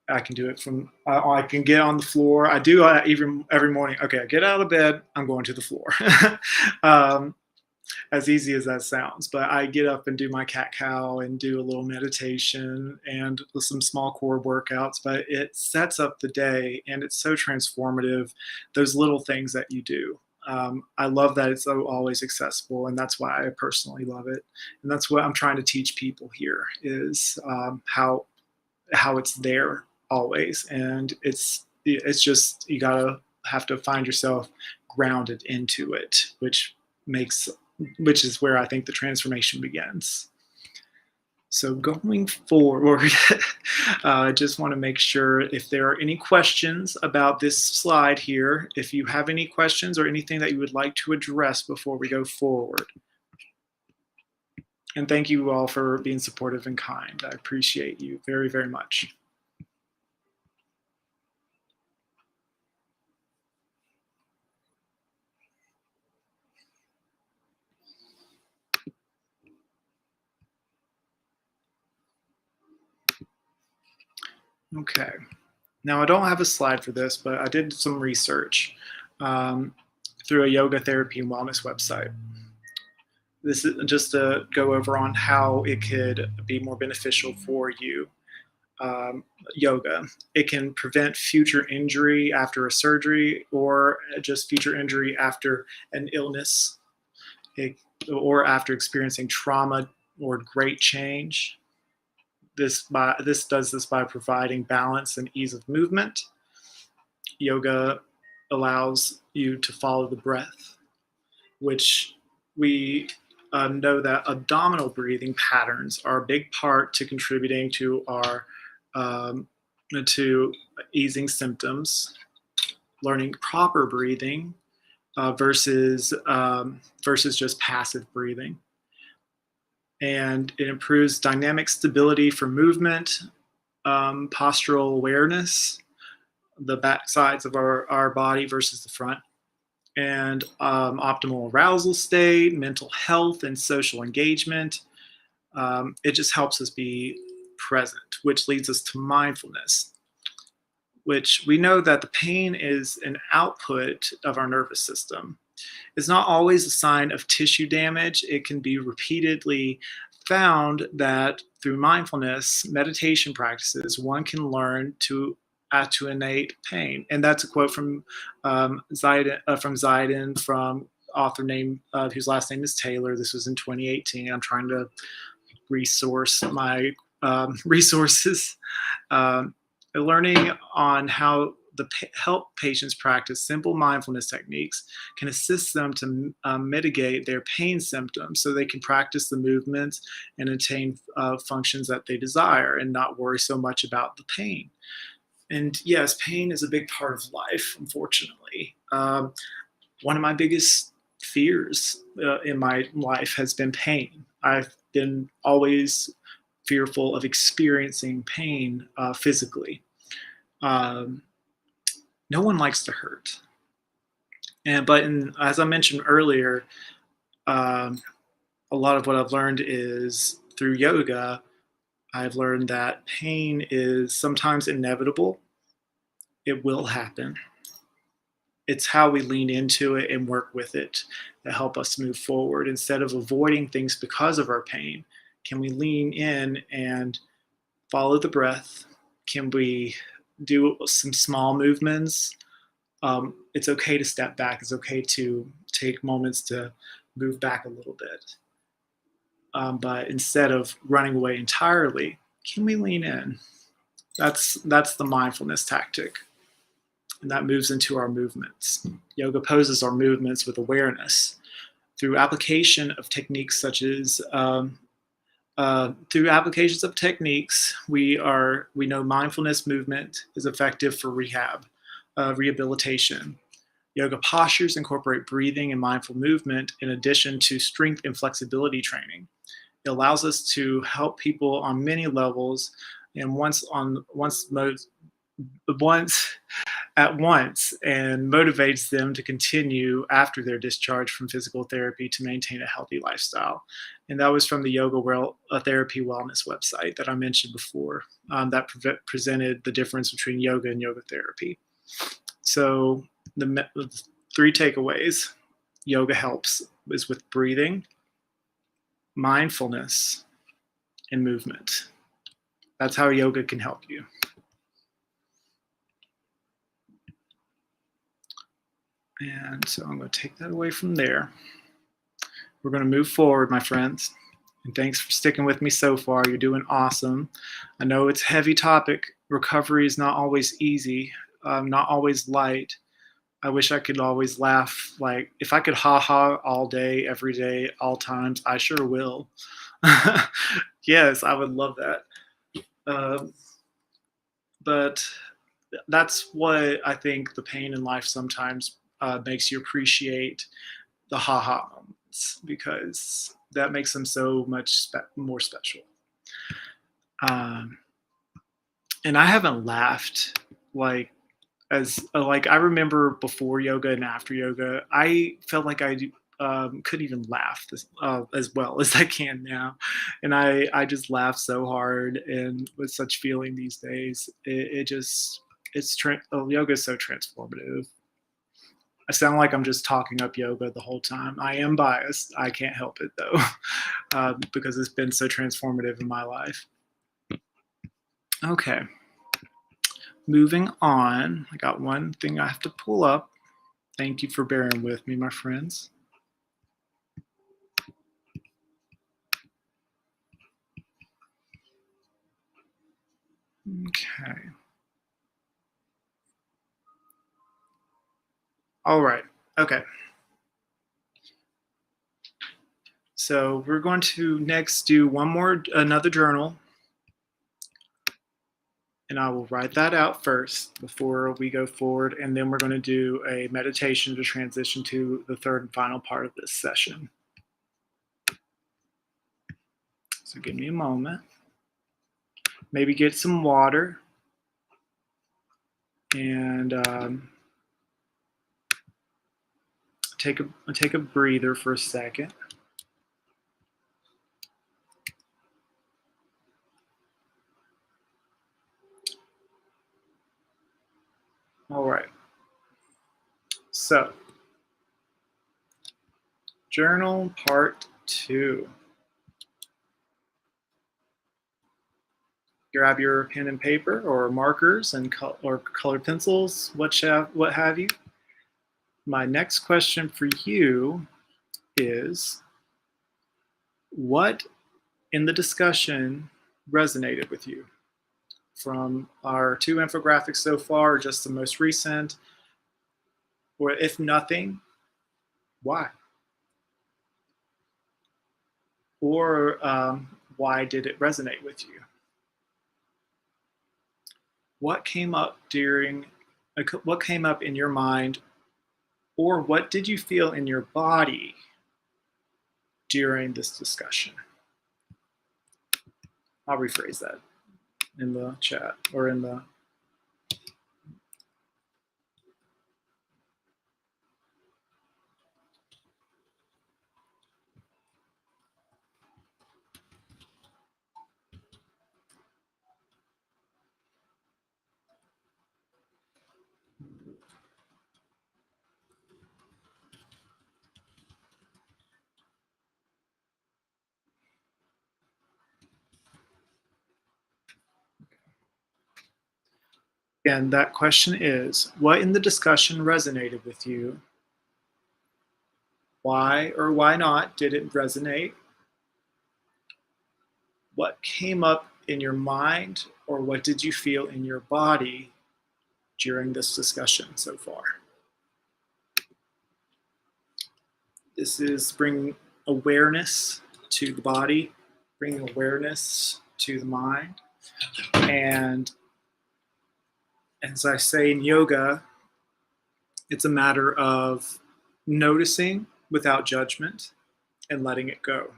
I can do it from, I can get on the floor. I do even every morning. Okay, I get out of bed, I'm going to the floor. um, as easy as that sounds, but I get up and do my cat cow and do a little meditation and some small core workouts, but it sets up the day, and it's so transformative, those little things that you do. I love that it's so always accessible, and that's why I personally love it. And that's what I'm trying to teach people here is how it's there always, and it's just, you gotta have to find yourself grounded into it, makes which is where I think the transformation begins. So going forward, I just want to make sure if there are any questions about this slide here, if you have any questions or anything that you would like to address before we go forward. And thank you all for being supportive and kind. I appreciate you very, very much. Okay. Now, I don't have a slide for this, but I did some research through a yoga therapy and wellness website. This is just to go over on how it could be more beneficial for you. Yoga. It can prevent future injury after a surgery, or just future injury after an illness, or after experiencing trauma or great change. This does this by providing balance and ease of movement. Yoga allows you to follow the breath, which we know that abdominal breathing patterns are a big part to contributing to our to easing symptoms. Learning proper breathing versus just passive breathing, and it improves dynamic stability for movement, postural awareness, the back sides of our body versus the front, and optimal arousal state, mental health, and social engagement. It just helps us be present, which leads us to mindfulness, which we know that the pain is an output of our nervous system. It's not always a sign of tissue damage. It can be repeatedly found that through mindfulness meditation practices, one can learn to attenuate pain. And that's a quote from Zidane, from author name whose last name is Taylor. This was in 2018. I'm trying to resource my resources. Learning on how the help patients practice simple mindfulness techniques can assist them to mitigate their pain symptoms so they can practice the movements and attain functions that they desire and not worry so much about the pain. And yes, pain is a big part of life, unfortunately. One of my biggest fears in my life has been pain. I've been always fearful of experiencing pain physically. No one likes to hurt. But as I mentioned earlier, a lot of what I've learned is through yoga. I've learned that pain is sometimes inevitable. It will happen. It's how we lean into it and work with it that help us move forward. Instead of avoiding things because of our pain, can we lean in and follow the breath? Can we do some small movements? It's okay to step back. It's okay to take moments to move back a little bit. But instead of running away entirely, can we lean in? That's the mindfulness tactic. And that moves into our movements. Yoga poses our movements with awareness through application of techniques such as through applications of techniques, we know mindfulness movement is effective for rehabilitation. Yoga postures incorporate breathing and mindful movement in addition to strength and flexibility training. It allows us to help people on many levels and once at once, and motivates them to continue after their discharge from physical therapy to maintain a healthy lifestyle. And that was from the Yoga Therapy Wellness website that I mentioned before, that presented the difference between yoga and yoga therapy. So the 3 takeaways: yoga helps is with breathing, mindfulness, and movement. That's how yoga can help you. And so I'm going to take that away from there. We're going to move forward, my friends. And thanks for sticking with me so far. You're doing awesome. I know it's a heavy topic. Recovery is not always easy, not always light. I wish I could always laugh. Like, if I could ha-ha all day, every day, all times, I sure will. Yes, I would love that. But that's what I think the pain in life sometimes makes you appreciate the ha-ha moments, because that makes them so much more special. And I haven't laughed like I remember before yoga and after yoga, I felt like I couldn't even laugh as well as I can now, and I just laugh so hard and with such feeling these days. Yoga is so transformative. I sound like I'm just talking up yoga the whole time. I am biased. I can't help it though, because it's been so transformative in my life. Okay, moving on. I got one thing I have to pull up. Thank you for bearing with me, my friends. Okay. All right. Okay. So we're going to next do another journal. And I will write that out first before we go forward. And then we're going to do a meditation to transition to the third and final part of this session. So give me a moment. Maybe get some water. And take a breather for a second. All right. So, journal part 2. Grab your pen and paper or markers and or colored pencils, what have you. My next question for you is, what in the discussion resonated with you? From our 2 infographics so far, or just the most recent, or if nothing, why? Or why did it resonate with you? What came up in your mind, or what did you feel in your body during this discussion? I'll rephrase that in the chat or in the. And that question is, what in the discussion resonated with you? Why or why not did it resonate? What came up in your mind, or what did you feel in your body during this discussion so far? This is bringing awareness to the body, bringing awareness to the mind. And as I say in yoga, it's a matter of noticing without judgment and letting it go.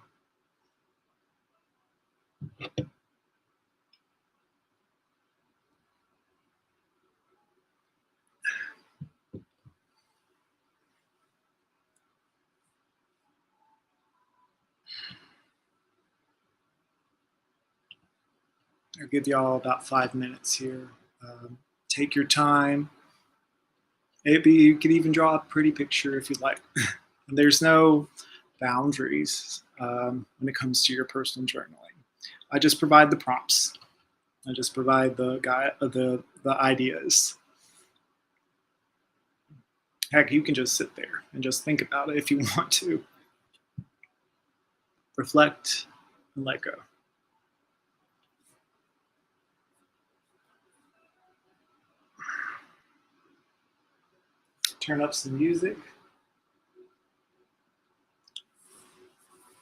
I'll give y'all about 5 minutes here. Take your time. Maybe you could even draw a pretty picture if you'd like. There's no boundaries when it comes to your personal journaling. I just provide the prompts. I just provide the ideas. Heck, you can just sit there and just think about it if you want to. Reflect and let go. Turn up some music.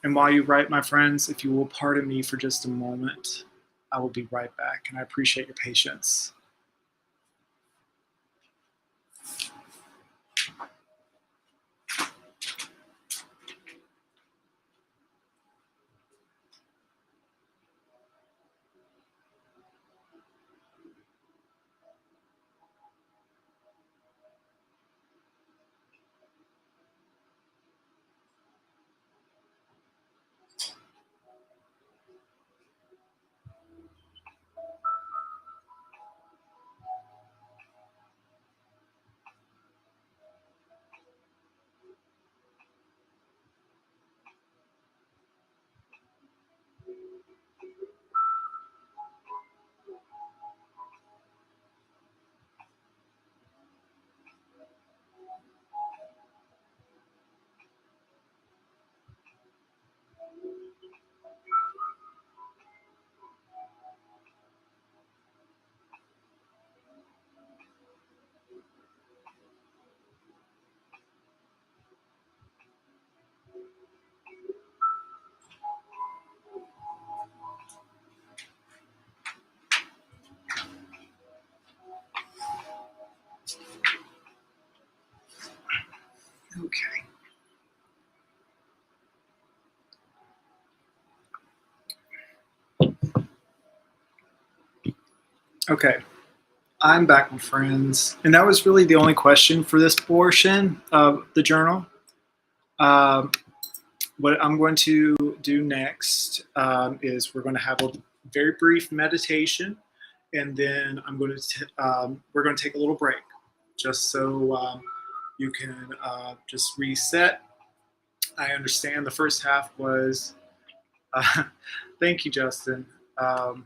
And while you write, my friends, if you will pardon me for just a moment, I will be right back, and I appreciate your patience. Okay. Okay. I'm back, my friends. And that was really the only question for this portion of the journal. Um, what I'm going to do next is we're going to have a very brief meditation, and then we're going to take a little break, just so you can just reset. I understand the first half was. Thank you, Justin. Um,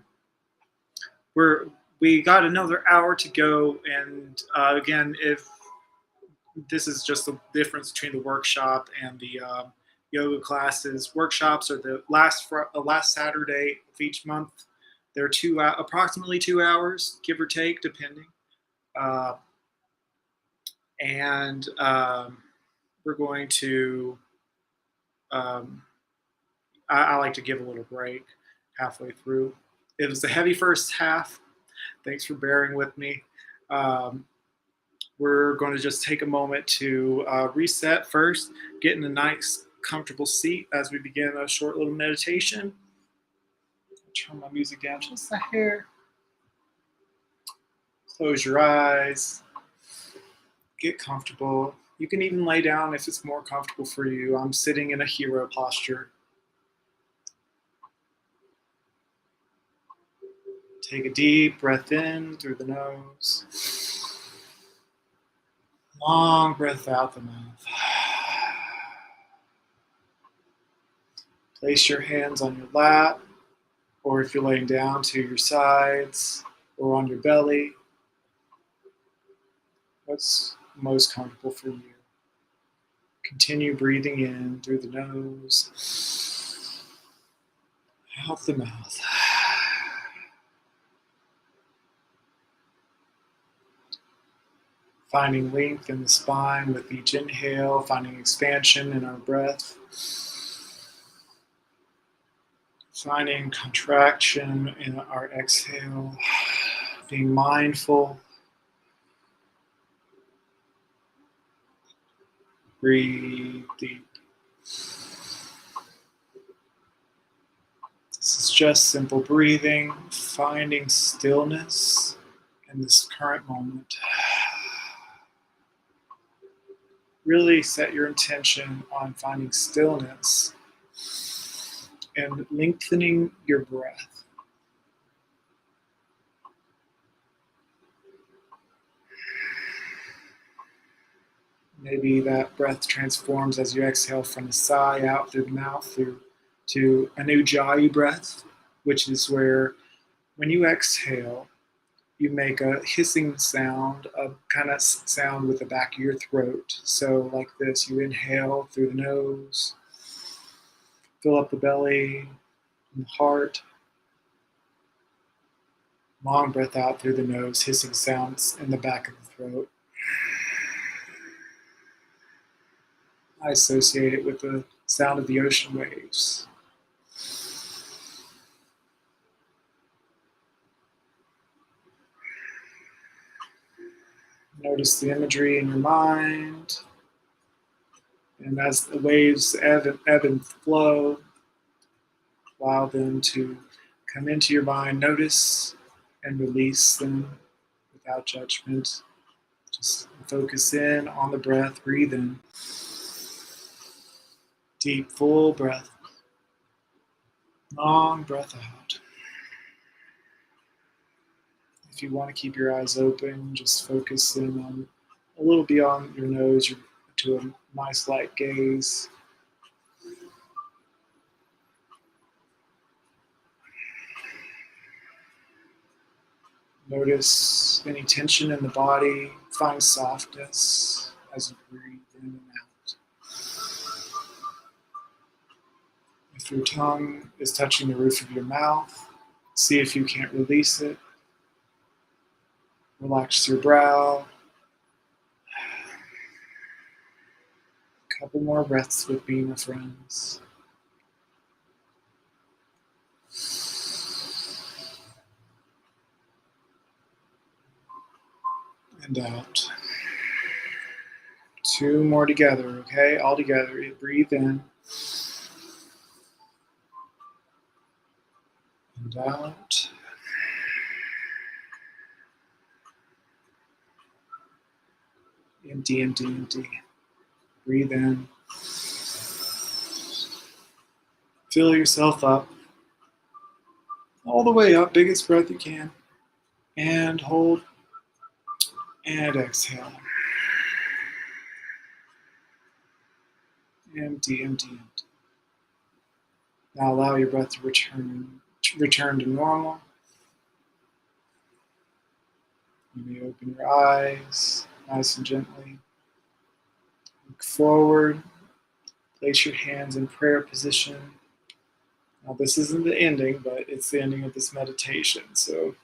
we got another hour to go, and again, if this is just the difference between the workshop and the yoga classes. Workshops are the last Saturday of each month. They're approximately 2 hours, give or take, depending. Uh, and we're going to. Um, I like to give a little break halfway through. It was a heavy first half. Thanks for bearing with me. Um, We're going to just take a moment to reset first, get in a nice, comfortable seat as we begin a short little meditation. I'll turn my music down just a hair. Close your eyes. Get comfortable. You can even lay down if it's more comfortable for you. I'm sitting in a hero posture. Take a deep breath in through the nose. Long breath out the mouth. Place your hands on your lap, or if you're laying down, to your sides or on your belly. What's most comfortable for you? Continue breathing in through the nose, out the mouth. Finding length in the spine with each inhale, finding expansion in our breath. Finding contraction in our exhale. Being mindful. Breathe deep. This is just simple breathing, finding stillness in this current moment. Really set your intention on finding stillness and lengthening your breath. Maybe that breath transforms as you exhale from the sigh out through the mouth to an ujjayi breath, which is where when you exhale, you make a hissing sound, a kind of sound with the back of your throat. So like this, you inhale through the nose, fill up the belly and the heart. Long breath out through the nose, hissing sounds in the back of the throat. I associate it with the sound of the ocean waves. Notice the imagery in your mind. And as the waves ebb and flow, allow them to come into your mind. Notice and release them without judgment. Just focus in on the breath. Breathe in. Deep, full breath. Long breath out. If you want to keep your eyes open, just focus in on a little beyond your nose to a nice light gaze. Notice any tension in the body. Find softness as you breathe in and out. If your tongue is touching the roof of your mouth, see if you can't release it. Relax your brow. A couple more breaths with me, my friends. And out. Two more together, okay? All together. Breathe in. And out. Empty, empty, empty. Breathe in. Fill yourself up. All the way up, biggest breath you can. And hold. And exhale. Empty, empty, empty. Now allow your breath to return to normal. You may open your eyes nice and gently. Look forward. Place your hands in prayer position. Now this isn't the ending, but it's the ending of this meditation. So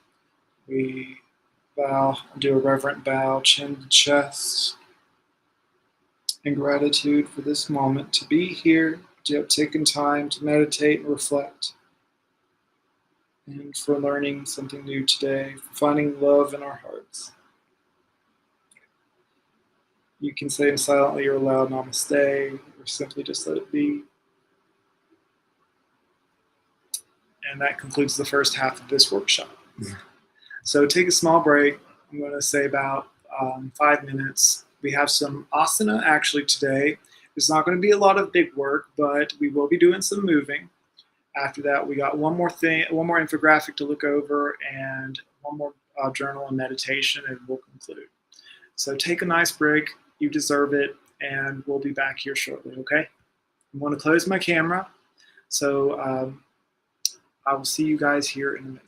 we bow, do a reverent bow, chin to chest, in gratitude for this moment to be here, to have taken time to meditate and reflect, and for learning something new today, for finding love in our hearts. You can say silently or aloud namaste, or simply just let it be. And that concludes the first half of this workshop. So take a small break. I'm going to say about 5 minutes. We have some asana actually today. It's not going to be a lot of big work, but we will be doing some moving. After that, we got one more infographic to look over, and one more journal and meditation, and we'll conclude. So take a nice break. You deserve it, and we'll be back here shortly, okay? I'm going to close my camera, so I will see you guys here in a minute.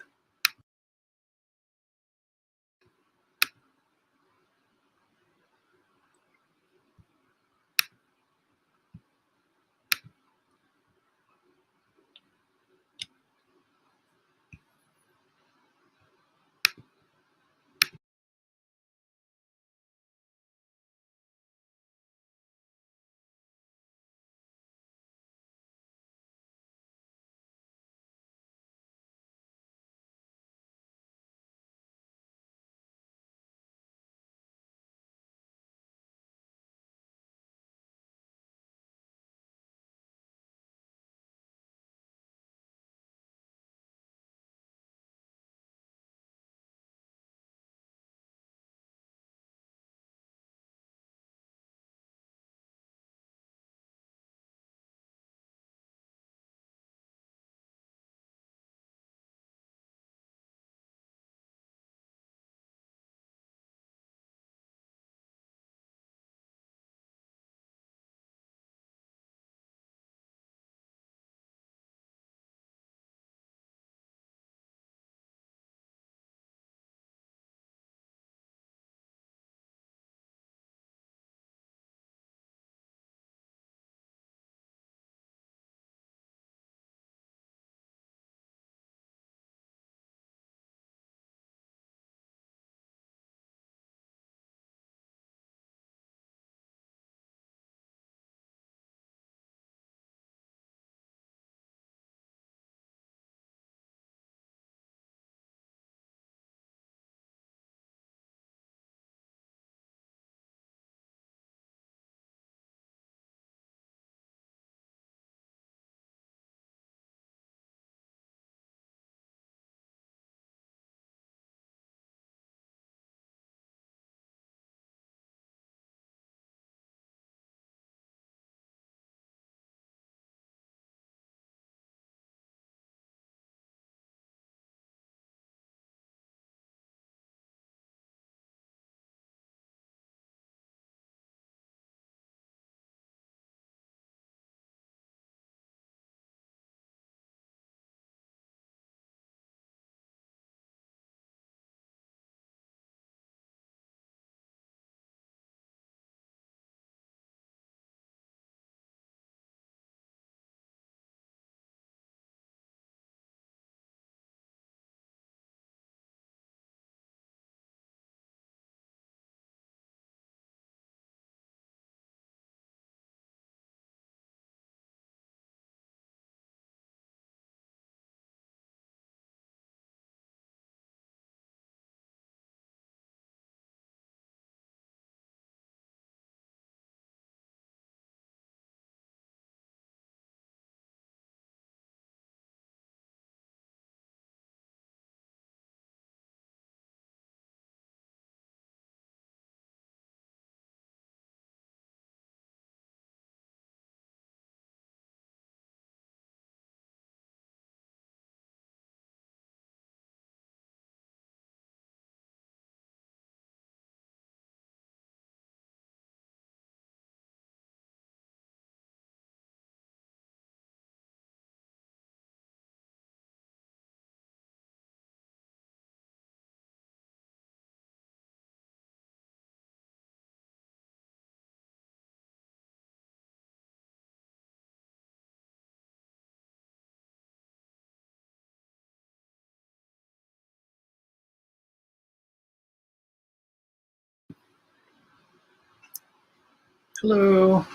Hello.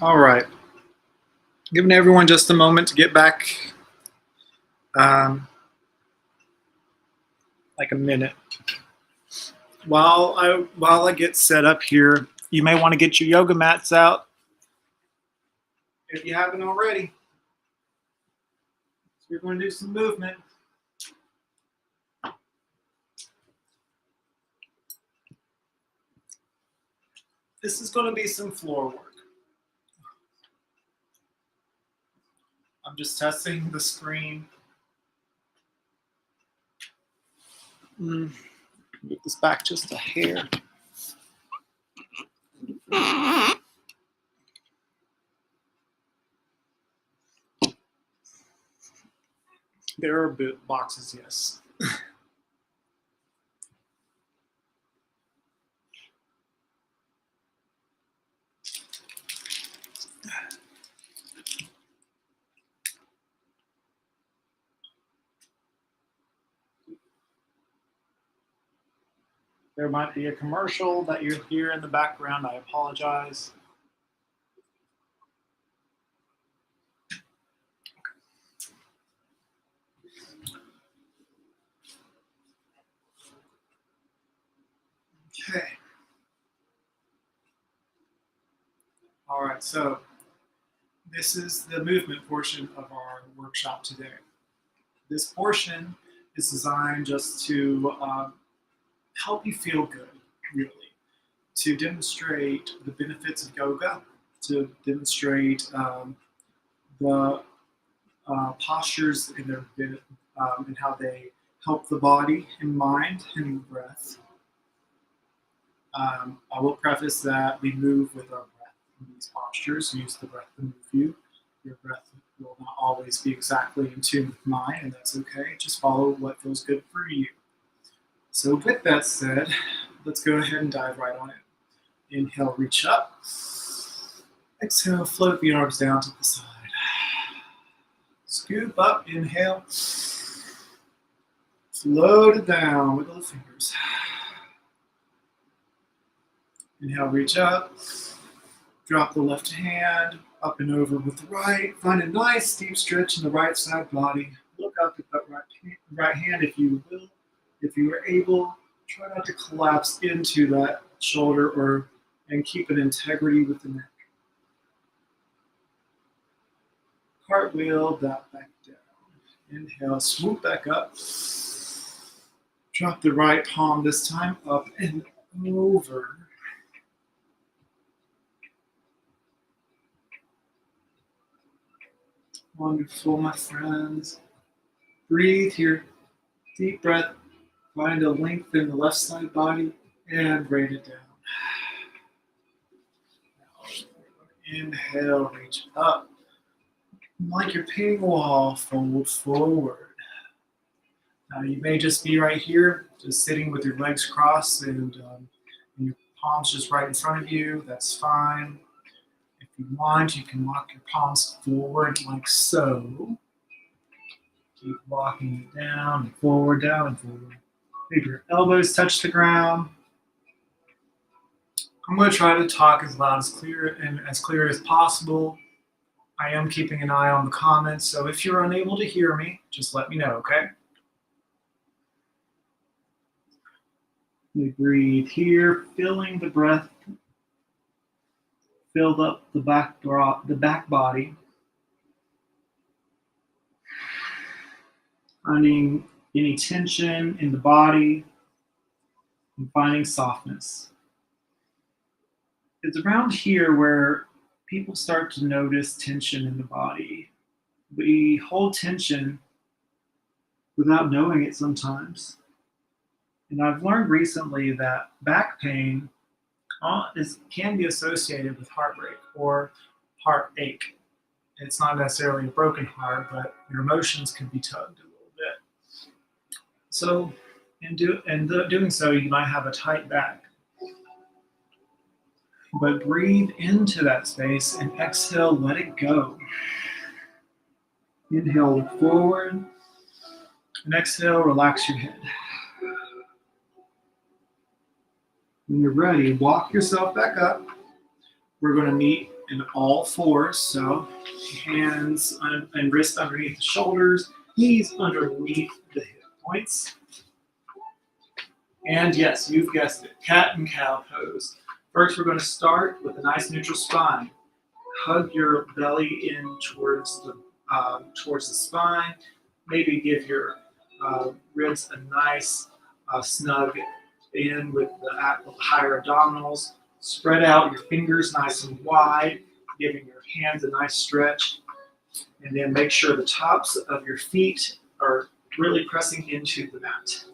All right. Giving everyone just a moment to get back, like a minute. While I get set up here, you may want to get your yoga mats out if you haven't already. So we're going to do some movement. This is going to be some floor work. I'm just testing the screen. Move this back just a hair. There are boxes, yes. There might be a commercial that you hear in the background. I apologize. Okay. All right, so this is the movement portion of our workshop today. This portion is designed just to help you feel good, really, to demonstrate the benefits of yoga, to demonstrate the postures and and how they help the body and mind and the breath. I will preface that we move with our breath in these postures. Use the breath to move you. Your breath will not always be exactly in tune with mine, and that's okay. Just follow what feels good for you. So with that said, let's go ahead and dive right on it. Inhale, reach up. Exhale, float the arms down to the side. Scoop up, inhale. Float it down, wiggle the fingers. Inhale, reach up. Drop the left hand up and over with the right. Find a nice deep stretch in the right side body. Look up at that right hand if you will. If you are able, try not to collapse into that shoulder and keep an integrity with the neck. Cartwheel that back down. Inhale, swoop back up. Drop the right palm this time up and over. Wonderful, my friends. Breathe here. Deep breath. Find a length in the left side body and bring it down. Inhale, reach up. Like you're painting a wall, fold forward. Now you may just be right here, just sitting with your legs crossed and your palms just right in front of you. That's fine. If you want, you can walk your palms forward like so. Keep walking it down and forward, down and forward. Maybe your elbows touch the ground. I'm going to try to talk as loud and as clear as possible. I am keeping an eye on the comments, so if you're unable to hear me, just let me know, okay? We breathe here, filling the breath, filled up the back body, finding any tension in the body, and finding softness. It's around here where people start to notice tension in the body. We hold tension without knowing it sometimes. And I've learned recently that back pain can be associated with heartbreak or heartache. It's not necessarily a broken heart, but your emotions can be tugged a little bit. So in doing so, you might have a tight back. But breathe into that space and exhale, let it go. Inhale, look forward. And exhale, relax your head. When you're ready, walk yourself back up. We're going to meet in all fours, so hands and wrists underneath the shoulders, knees underneath the hip points. And yes, you've guessed it, cat and cow pose. First, we're going to start with a nice neutral spine. Hug your belly in towards the spine. Maybe give your ribs a nice snug in with the higher abdominals. Spread out your fingers nice and wide, giving your hands a nice stretch. And then make sure the tops of your feet are really pressing into the mat.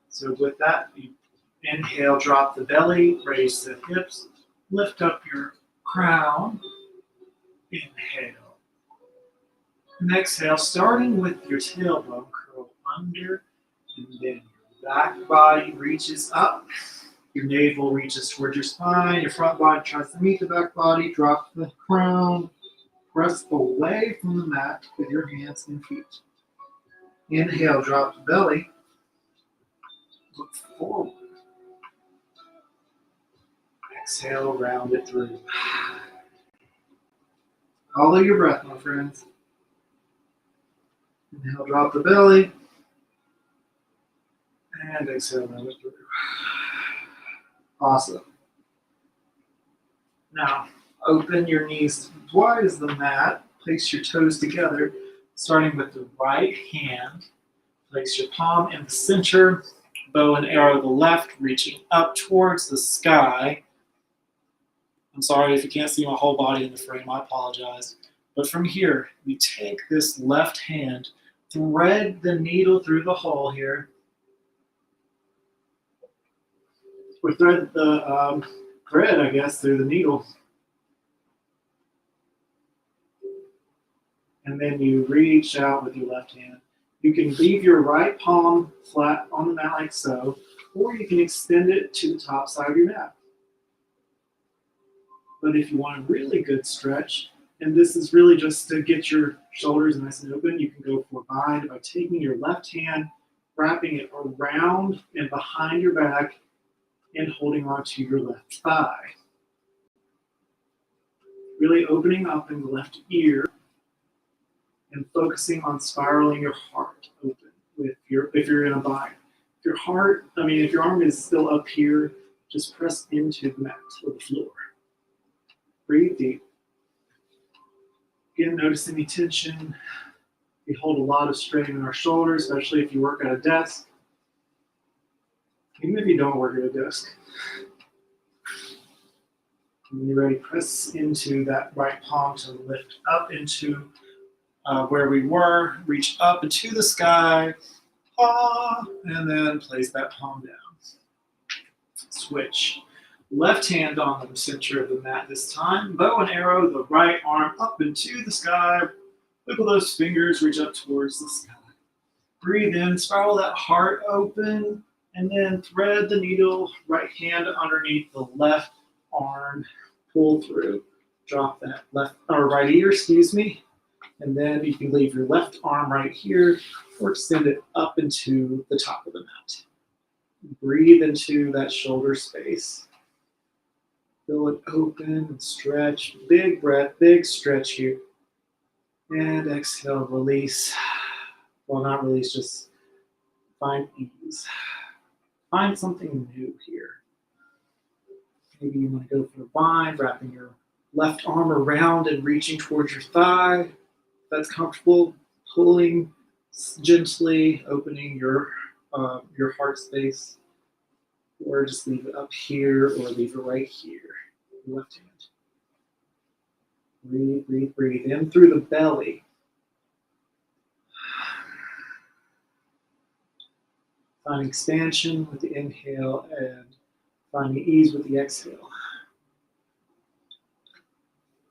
So with that, you inhale, drop the belly, raise the hips, lift up your crown. Inhale. And exhale, starting with your tailbone, curl under, and then your back body reaches up. Your navel reaches towards your spine. Your front body tries to meet the back body. Drop the crown. Press away from the mat with your hands and feet. Inhale, drop the belly. Look forward. Exhale, round it through. Follow your breath, my friends. Inhale, drop the belly. And exhale, round it through. Awesome. Now, open your knees as wide as the mat. Place your toes together, starting with the right hand. Place your palm in the center. Bow and arrow the left, reaching up towards the sky. I'm sorry if you can't see my whole body in the frame, I apologize. But from here, we take this left hand, thread the needle through the hole here. Or thread the thread, I guess, through the needle. And then you reach out with your left hand. You can leave your right palm flat on the mat like so, or you can extend it to the top side of your mat. But if you want a really good stretch, and this is really just to get your shoulders nice and open, you can go for bind by taking your left hand, wrapping it around and behind your back, and holding onto your left thigh. Really opening up in the left ear and focusing on spiraling your heart open if you're in a bind. If your arm is still up here, just press into the mat or the floor. Breathe deep. Again, notice any tension. We hold a lot of strain in our shoulders, especially if you work at a desk. Even if you don't work at a desk. When you're ready, press into that right palm to lift up into where we were. Reach up into the sky. And then place that palm down. Switch. Left hand on the center of the mat this time. Bow and arrow the right arm up into the sky. Wiggle those fingers, reach up towards the sky. Breathe in, spiral that heart open, and then thread the needle, right hand underneath the left arm, pull through. Drop that right ear, and then you can leave your left arm right here or extend it up into the top of the mat. Breathe into that shoulder space. Feel it open and stretch. Big breath, big stretch here. And exhale, release. Well, not release, just find ease. Find something new here. Maybe you want to go for a bind, wrapping your left arm around and reaching towards your thigh. If that's comfortable, pulling gently, opening your heart space. Or just leave it up here or leave it right here. Left hand. Breathe, breathe, breathe in through the belly. Find expansion with the inhale and finding ease with the exhale.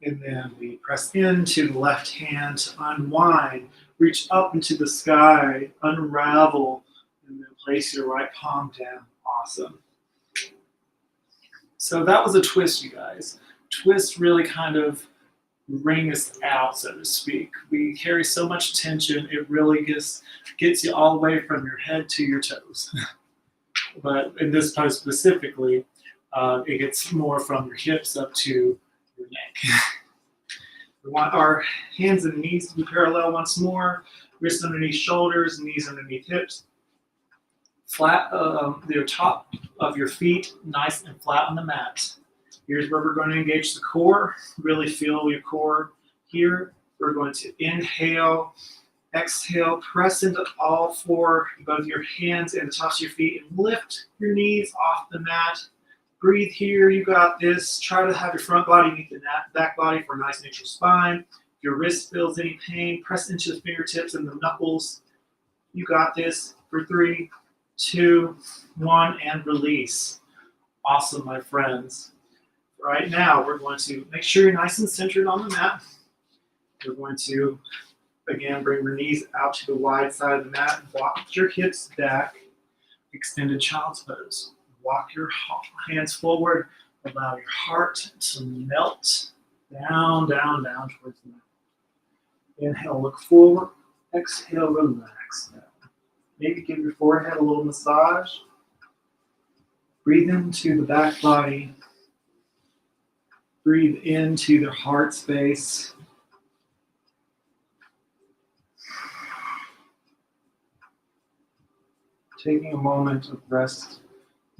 And then we press into the left hand to unwind, reach up into the sky, unravel, and then place your right palm down. Awesome. So that was a twist, you guys. Twists really kind of wring us out, so to speak. We carry so much tension, it really gets you all the way from your head to your toes. But in this pose specifically, it gets more from your hips up to your neck. We want our hands and knees to be parallel once more. Wrists underneath shoulders, knees underneath hips. Flat, the top of your feet nice and flat on the mat. Here's where we're going to engage the core. Really feel your core here. We're going to inhale, exhale, press into all four, both your hands and the tops of your feet, and lift your knees off the mat. Breathe here, you got this. Try to have your front body meet the back body for a nice neutral spine. If your wrist feels any pain, press into the fingertips and the knuckles. You got this for 3, 2, 1, and release. Awesome, my friends. Right now, we're going to make sure you're nice and centered on the mat. We're going to, again, bring your knees out to the wide side of the mat. Walk your hips back. Extended child's pose. Walk your hands forward. Allow your heart to melt down, down, down towards the mat. Inhale, look forward. Exhale, relax down. Maybe give your forehead a little massage. Breathe into the back body. Breathe into the heart space. Taking a moment of rest.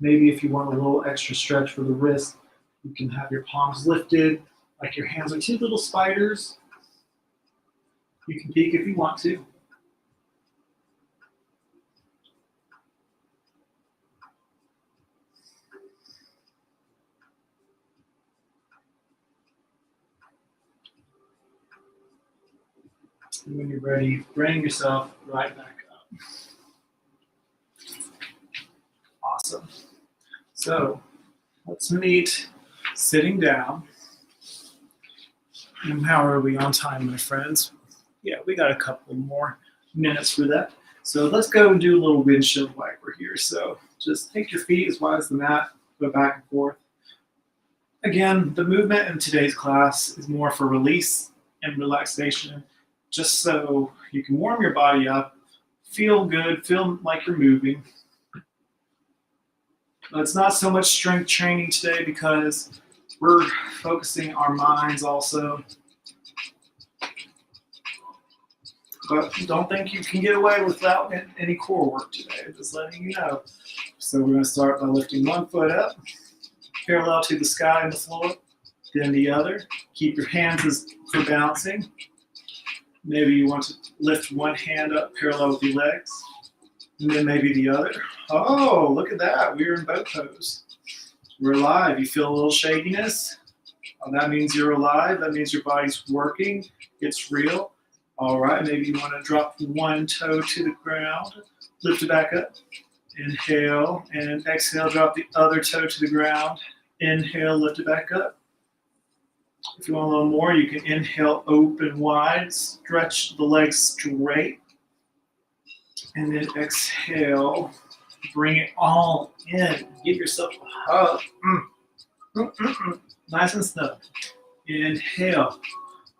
Maybe if you want a little extra stretch for the wrist, you can have your palms lifted, like your hands are 2 little spiders. You can peek if you want to. And when you're ready, bring yourself right back up. Awesome. So let's meet sitting down. And how are we on time, my friends? Yeah, we got a couple more minutes for that. So let's go and do a little windshield wiper here. So just take your feet as wide as the mat, go back and forth. Again, the movement in today's class is more for release and relaxation, just so you can warm your body up, feel good, feel like you're moving. It's not so much strength training today because we're focusing our minds also. But don't think you can get away without any core work today, just letting you know. So we're going to start by lifting one foot up, parallel to the sky and the floor, then the other. Keep your hands for balancing. Maybe you want to lift one hand up parallel with your legs, and then maybe the other. Oh, look at that. We're in boat pose. We're alive. You feel a little shakiness? Oh, that means you're alive. That means your body's working. It's real. All right, maybe you want to drop one toe to the ground. Lift it back up. Inhale and exhale. Drop the other toe to the ground. Inhale, lift it back up. If you want a little more, you can inhale, open wide, stretch the legs straight. And then exhale, bring it all in. Give yourself a hug. Nice and snug. Inhale,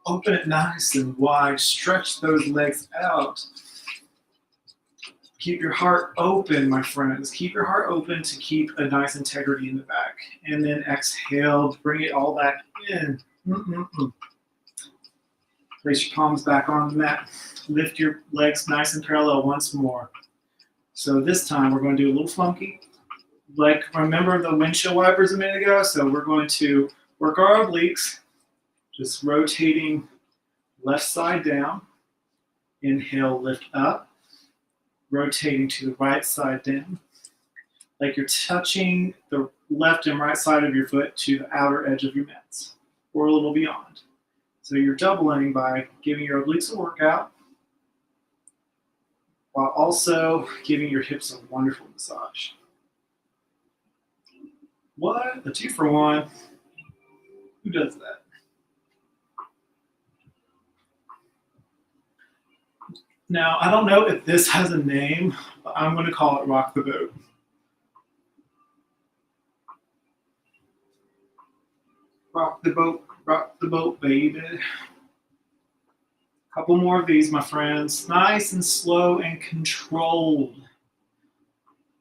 open it nice and wide. Stretch those legs out. Keep your heart open, my friends. Keep your heart open to keep a nice integrity in the back. And then exhale, bring it all back in. Place your palms back on the mat. Lift your legs nice and parallel once more. So this time we're going to do a little funky. Like, remember the windshield wipers a minute ago? So we're going to work our obliques, just rotating left side down. Inhale, lift up. Rotating to the right side down. Like you're touching the left and right side of your foot to the outer edge of your mats, or a little beyond. So you're doubling by giving your obliques a workout, while also giving your hips a wonderful massage. What? A 2-for-1? Who does that? Now, I don't know if this has a name, but I'm going to call it rock the boat. Rock the boat, baby. Couple more of these, my friends. Nice and slow and controlled.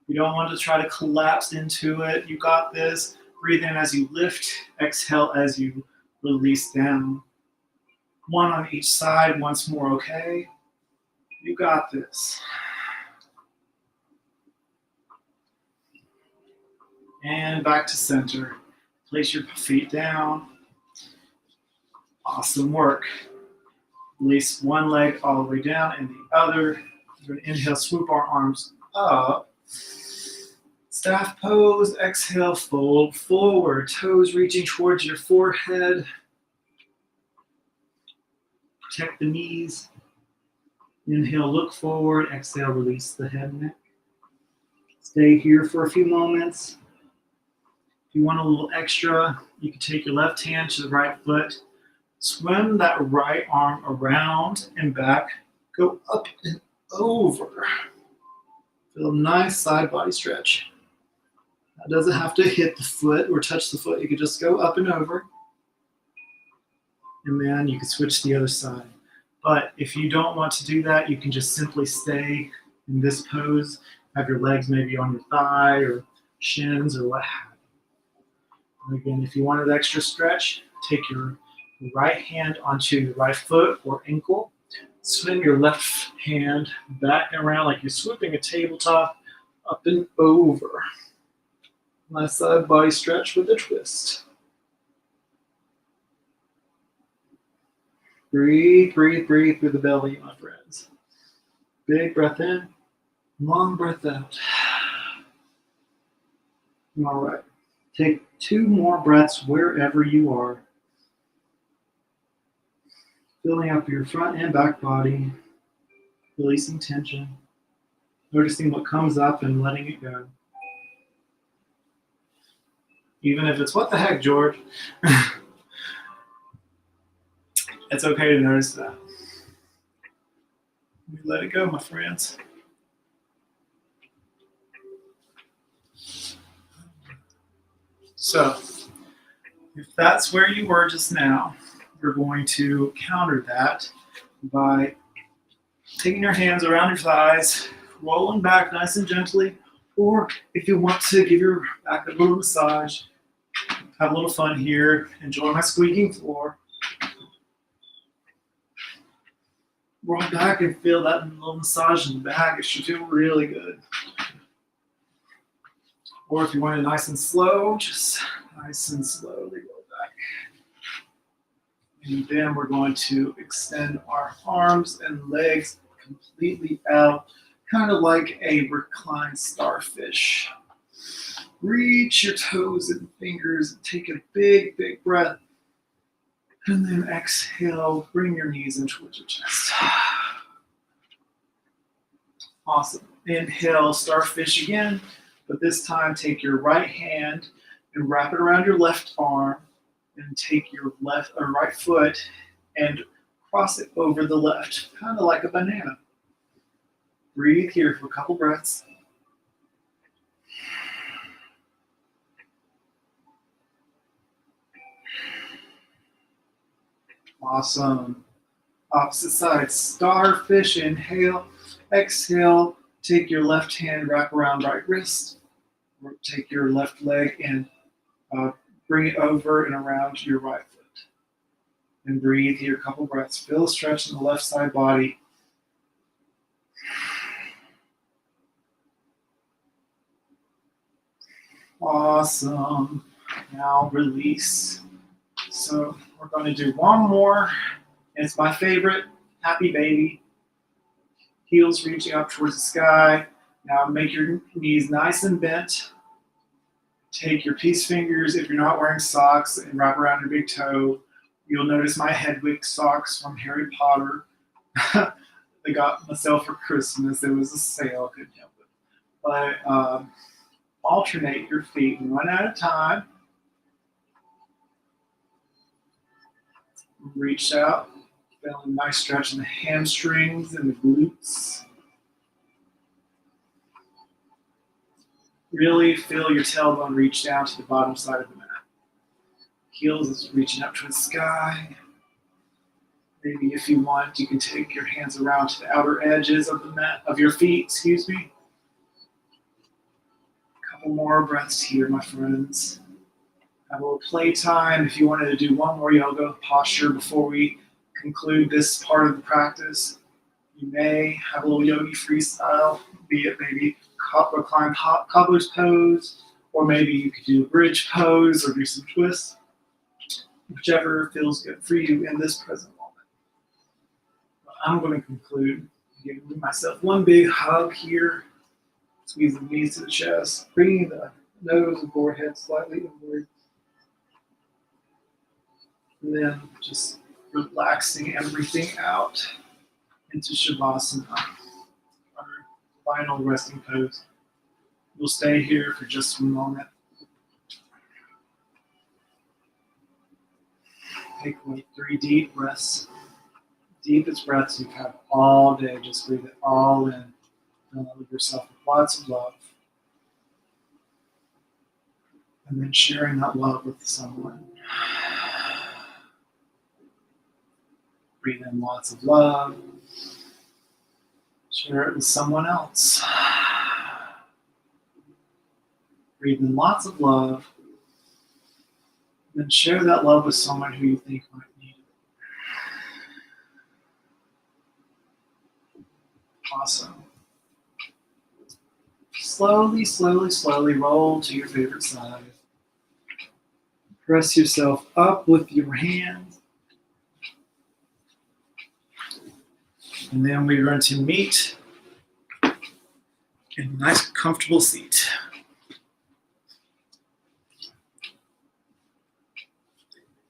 You don't want to try to collapse into it. You got this. Breathe in as you lift. Exhale as you Release down. One on each side once more, okay? You got this. And back to center. Place your feet down. Awesome work. Release one leg all the way down and the other. You're going to inhale, swoop our arms up. Staff pose, exhale, fold forward. Toes reaching towards your forehead. Protect the knees. Inhale, look forward. Exhale, release the head and neck. Stay here for a few moments. If you want a little extra, you can take your left hand to the right foot. Swim that right arm around and back. Go up and over. Feel a nice side body stretch. That doesn't have to hit the foot or touch the foot. You can just go up and over. And then you can switch to the other side. But if you don't want to do that, you can just simply stay in this pose. Have your legs maybe on your thigh or shins or what have you. And again, if you wanted extra stretch, take your right hand onto your right foot or ankle. Swing your left hand back and around like you're swooping a tabletop, up and over. Nice side body stretch with a twist. Breathe, breathe, breathe through the belly, my friends. Big breath in, long breath out. All right. Take 2 more breaths wherever you are. Filling up your front and back body, releasing tension, noticing what comes up and letting it go. Even if it's, what the heck, George? It's okay to notice that. Let it go, my friends. So, if that's where you were just now, we're going to counter that by taking your hands around your thighs, rolling back nice and gently, or if you want to give your back a little massage, have a little fun here, enjoy my squeaking floor. Roll back and feel that little massage in the back. It should feel really good. Or if you want it nice and slow, just nice and slowly roll back. And then we're going to extend our arms and legs completely out, kind of like a reclined starfish. Reach your toes and fingers and take a big, big breath. And then exhale, bring your knees in towards your chest. Awesome. Inhale, starfish again, but this time take your right hand and wrap it around your left arm and take your left or right foot and cross it over the left, kind of like a banana. Breathe here for a couple breaths. Awesome. Opposite side, starfish, inhale, exhale, take your left hand, wrap around right wrist, or take your left leg and bring it over and around your right foot. And breathe here, a couple breaths. Feel a stretch in the left side body. Awesome. Now release. So we're going to do one more. It's my favorite, happy baby. Heels reaching up towards the sky. Now make your knees nice and bent. Take your peace fingers, if you're not wearing socks, and wrap around your big toe. You'll notice my Hedwig socks from Harry Potter. They got myself for Christmas. It was a sale, couldn't help it. But alternate your feet one at a time. Reach out, feeling a nice stretch in the hamstrings and the glutes. Really feel your tailbone reach down to the bottom side of the mat. Heels is reaching up to the sky. Maybe if you want, you can take your hands around to the outer edges of the mat, of your feet, excuse me. A couple more breaths here, my friends. Have a little playtime. If you wanted to do one more yoga posture before we conclude this part of the practice, you may have a little yogi freestyle, be it maybe recline cobbler's pose, or maybe you could do a bridge pose or do some twists, whichever feels good for you in this present moment. I'm going to conclude giving myself one big hug here, squeeze the knees to the chest, bringing the nose and forehead slightly inward, and then just relaxing everything out into Shavasana, our final resting pose. We'll stay here for just a moment. Take like 3 deep breaths. Deepest breaths you've had all day. Just breathe it all in. Fill yourself with lots of love. And then sharing that love with someone. Breathe in lots of love. Share it with someone else. Breathe in lots of love. Then share that love with someone who you think might need it. Awesome. Slowly, slowly, slowly roll to your favorite side. Press yourself up with your hands. And then we're going to meet in a nice, comfortable seat.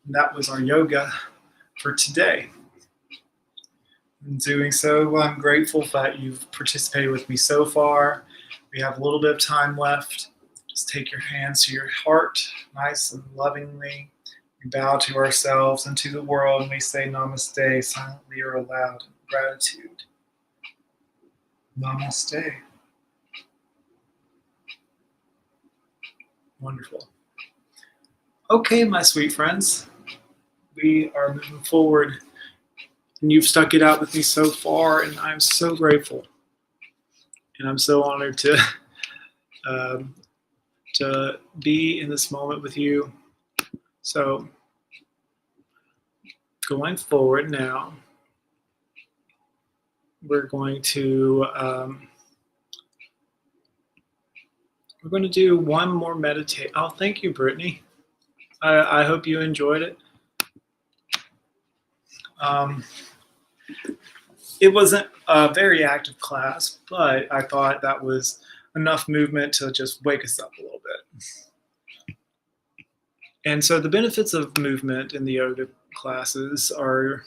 And that was our yoga for today. In doing so, I'm grateful that you've participated with me so far. We have a little bit of time left. Just take your hands to your heart, nice and lovingly. We bow to ourselves and to the world, and we say namaste silently or aloud in gratitude. Namaste. Wonderful. Okay, my sweet friends, we are moving forward, and you've stuck it out with me so far, and I'm so grateful. And I'm so honored to be in this moment with you. So going forward now, we're going to do one more meditate. Oh, thank you, Brittany. I hope you enjoyed it. It wasn't a very active class, but I thought that was enough movement to just wake us up a little bit. And so the benefits of movement in the yoga classes are,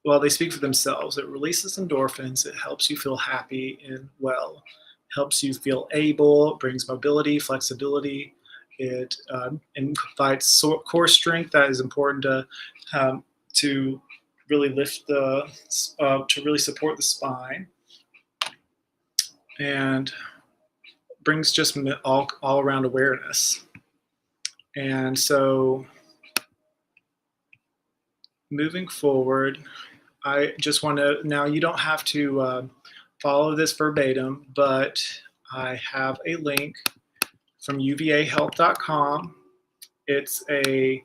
well, they speak for themselves. It releases endorphins. It helps you feel happy and well. Helps you feel able. It brings mobility, flexibility. It invites core strength that is important to really lift to really support the spine, and brings just all around awareness. And so moving forward, I just want to, now you don't have to follow this verbatim, but I have a link from uvahealth.com. It's a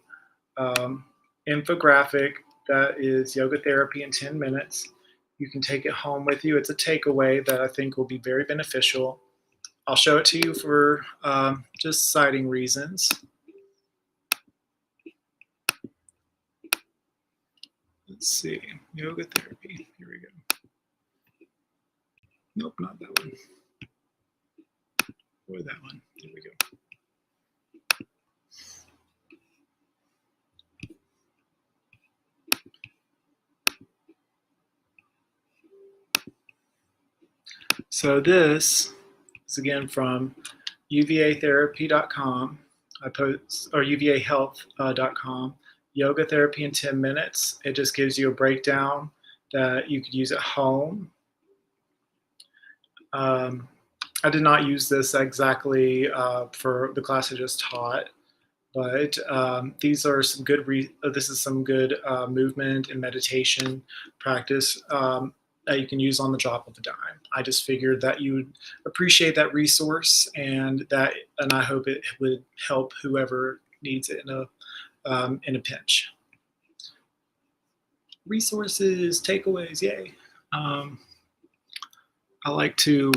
infographic that is yoga therapy in 10 minutes. You can take it home with you. It's a takeaway that I think will be very beneficial. I'll show it to you for just citing reasons. Let's see, yoga therapy, here we go. Nope, not that one. Or that one, here we go. So this is again from uvatherapy.com. I post, or uvahealth.com. Yoga therapy in 10 minutes. It just gives you a breakdown that you could use at home. I did not use this exactly for the class I just taught, but these are some good. This is some good movement and meditation practice that you can use on the drop of a dime. I just figured that you would appreciate that resource, and I hope it would help whoever needs it in a pinch. Resources, takeaways, yay. I like to,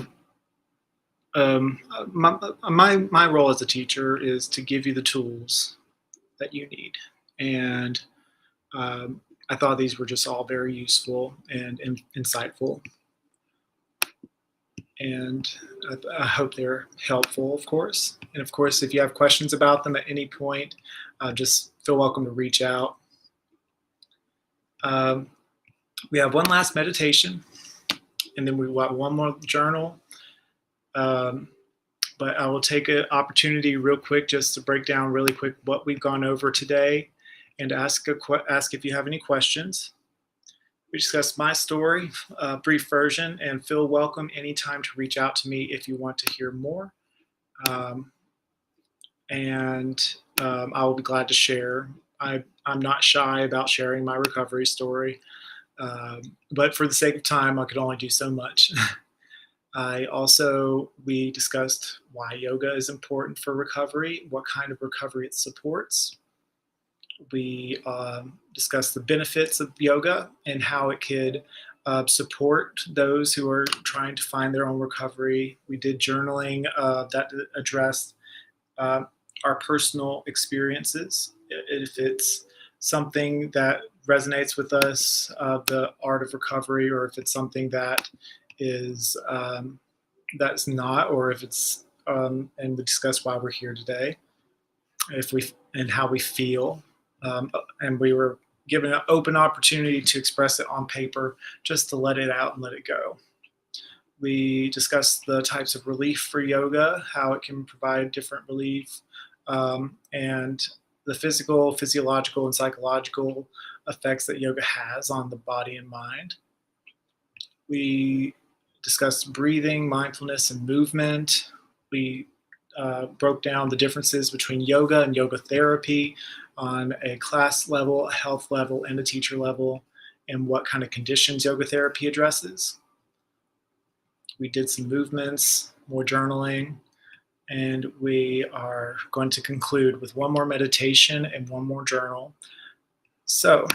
my role as a teacher is to give you the tools that you need. And I thought these were just all very useful and insightful. And I hope they're helpful, of course. And of course, if you have questions about them at any point, just feel welcome to reach out. We have one last meditation, and then we've got one more journal. But I will take an opportunity real quick just to break down really quick what we've gone over today and ask if you have any questions. We discussed my story, brief version, and feel welcome anytime to reach out to me if you want to hear more. I will be glad to share. I'm not shy about sharing my recovery story, but for the sake of time, I could only do so much. We discussed why yoga is important for recovery, what kind of recovery it supports. We discussed the benefits of yoga and how it could support those who are trying to find their own recovery. We did journaling that addressed our personal experiences. If it's something that resonates with us, the art of recovery, or if it's something that is that's not, or if it's and we discuss why we're here today, and how we feel, and we were given an open opportunity to express it on paper, just to let it out and let it go. We discussed the types of relief for yoga, how it can provide different relief, and the physical, physiological, and psychological effects that yoga has on the body and mind. We discussed breathing, mindfulness, and movement. We broke down the differences between yoga and yoga therapy on a class level, a health level, and a teacher level, and what kind of conditions yoga therapy addresses. We did some movements, more journaling, and we are going to conclude with one more meditation and one more journal. So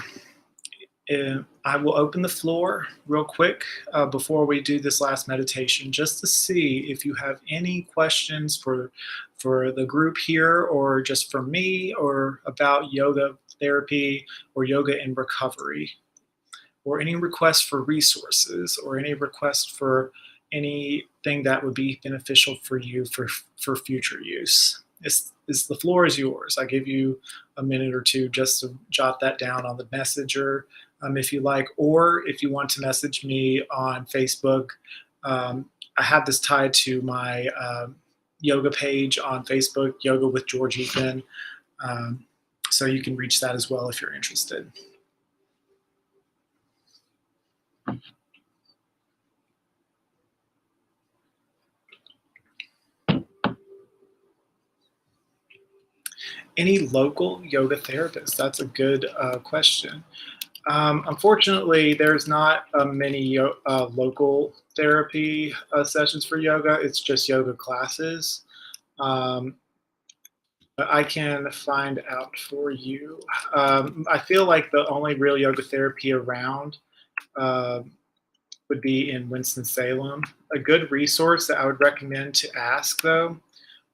I will open the floor real quick before we do this last meditation, just to see if you have any questions for the group here, or just for me, or about yoga therapy or yoga in recovery, or any requests for resources, or any request for anything that would be beneficial for you for future use. The floor is yours. I give you a minute or two just to jot that down on the messenger, if you like, or if you want to message me on Facebook. I have this tied to my yoga page on Facebook, Yoga with George Ethan, so you can reach that as well if you're interested. Any local yoga therapists? That's a good question. Unfortunately, there's not many local therapy sessions for yoga. It's just yoga classes. But I can find out for you. I feel like the only real yoga therapy around would be in Winston-Salem. A good resource that I would recommend to ask, though,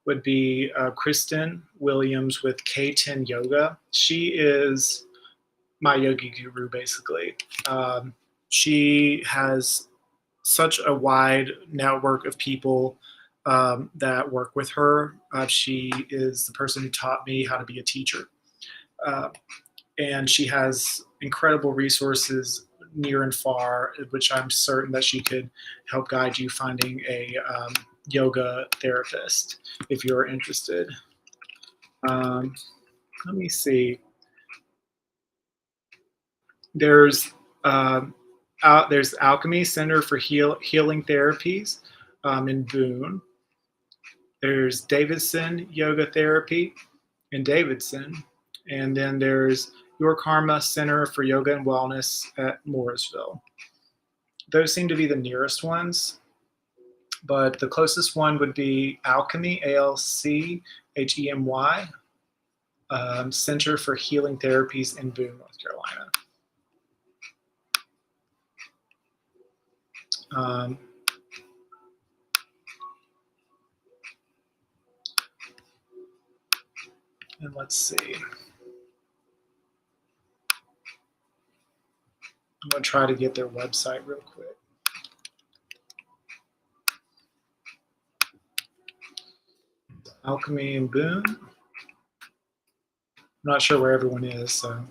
would be Kristen Williams with K10 Yoga. She is my yogi guru, basically. She has such a wide network of people that work with her. She is the person who taught me how to be a teacher. And she has incredible resources near and far, which I'm certain that she could help guide you finding a yoga therapist if you're interested. Let me see. There's Alchemy Center for Healing Therapies in Boone. There's Davidson Yoga Therapy in Davidson. And then there's Your Karma Center for Yoga and Wellness at Morrisville. Those seem to be the nearest ones, but the closest one would be Alchemy, ALCHEMY, Center for Healing Therapies in Boone, North Carolina. And let's see. I'm going to try to get their website real quick. Alchemy in Boone. I'm not sure where everyone is, so.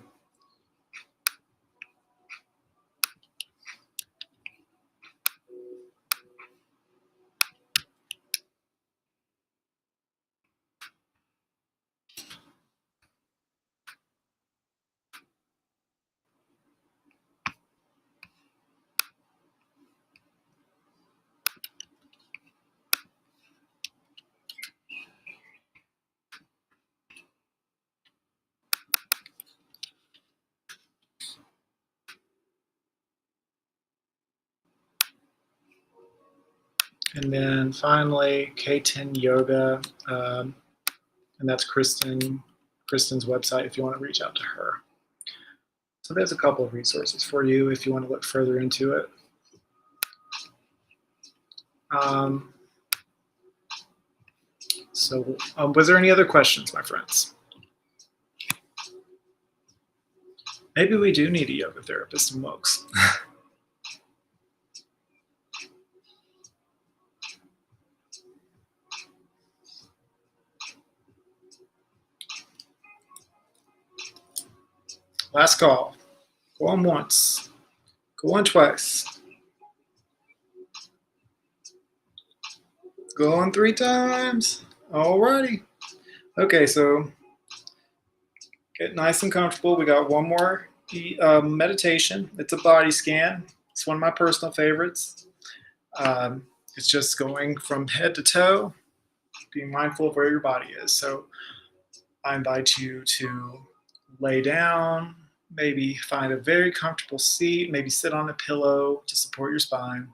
And then finally, K10 Yoga, and that's Kristen's website if you want to reach out to her. So there's a couple of resources for you if you want to look further into it. Was there any other questions, my friends? Maybe we do need a yoga therapist in Wilkes. Last call. Go on once. Go on twice. Go on 3 times. Alrighty. Okay, so get nice and comfortable. We got one more meditation. It's a body scan. It's one of my personal favorites. It's just going from head to toe, being mindful of where your body is. So I invite you to lay down, maybe find a very comfortable seat, maybe sit on a pillow to support your spine.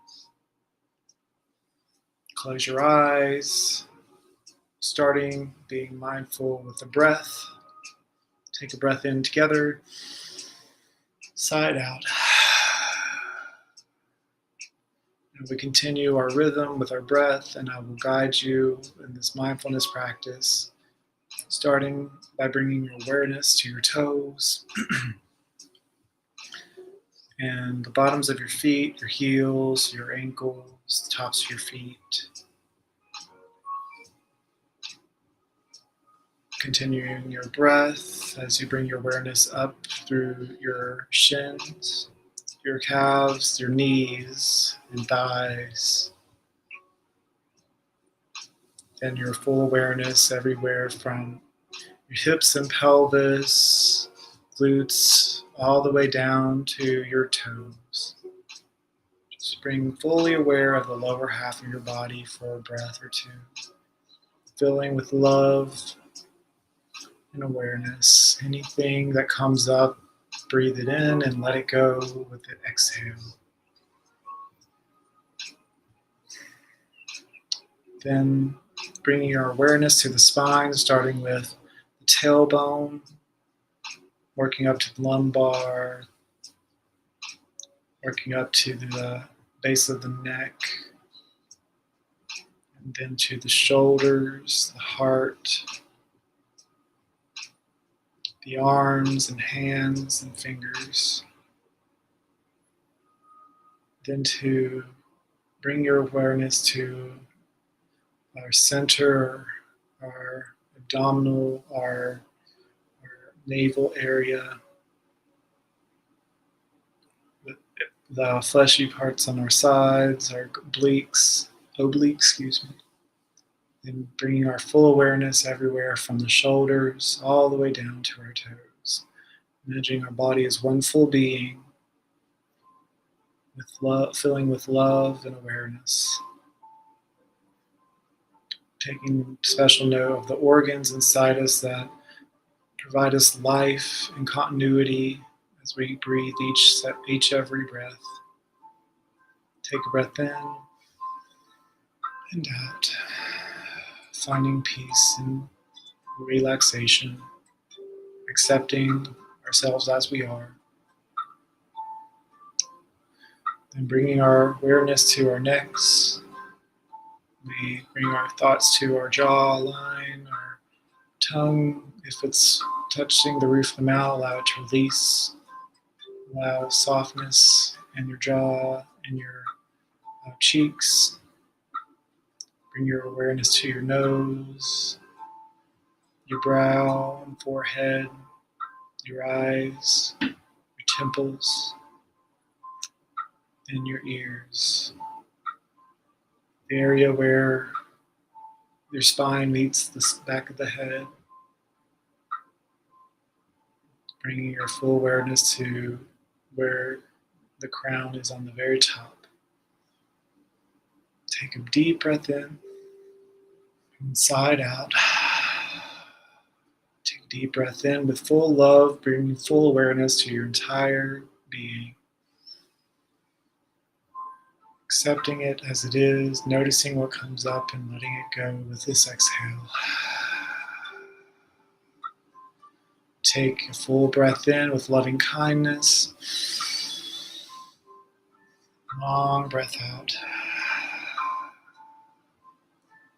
Close your eyes, starting being mindful with the breath. Take a breath in together, sigh it out. And we continue our rhythm with our breath, and I will guide you in this mindfulness practice, starting by bringing your awareness to your toes and the bottoms of your feet, your heels, your ankles, the tops of your feet. Continuing your breath as you bring your awareness up through your shins, your calves, your knees, and thighs. Then your full awareness everywhere from your hips and pelvis, glutes, all the way down to your toes. Just being fully aware of the lower half of your body for a breath or two. Filling with love and awareness. Anything that comes up, breathe it in and let it go with the exhale. Then bringing your awareness to the spine, starting with the tailbone, working up to the lumbar, working up to the base of the neck, and then to the shoulders, the heart, the arms and hands and fingers. Then to bring your awareness to our center, our abdominal, our navel area, the fleshy parts on our sides, our obliques, and bringing our full awareness everywhere from the shoulders all the way down to our toes. Imagining our body as one full being, with love, filling with love and awareness. Taking special note of the organs inside us that provide us life and continuity as we breathe every breath. Take a breath in and out, finding peace and relaxation. accepting ourselves as we are. Then bringing our awareness to our necks. We bring our thoughts to our jawline, our tongue. If it's touching the roof of the mouth, allow it to release. Allow softness in your jaw and your cheeks. Bring your awareness to your nose, your brow and forehead, your eyes, your temples, and your ears. The area where your spine meets the back of the head. Bringing your full awareness to where the crown is on the very top. Take a deep breath in, inside out. Take a deep breath in with full love, bringing full awareness to your entire being. Accepting it as it is, noticing what comes up and letting it go with this exhale. Take a full breath in with loving kindness. Long breath out.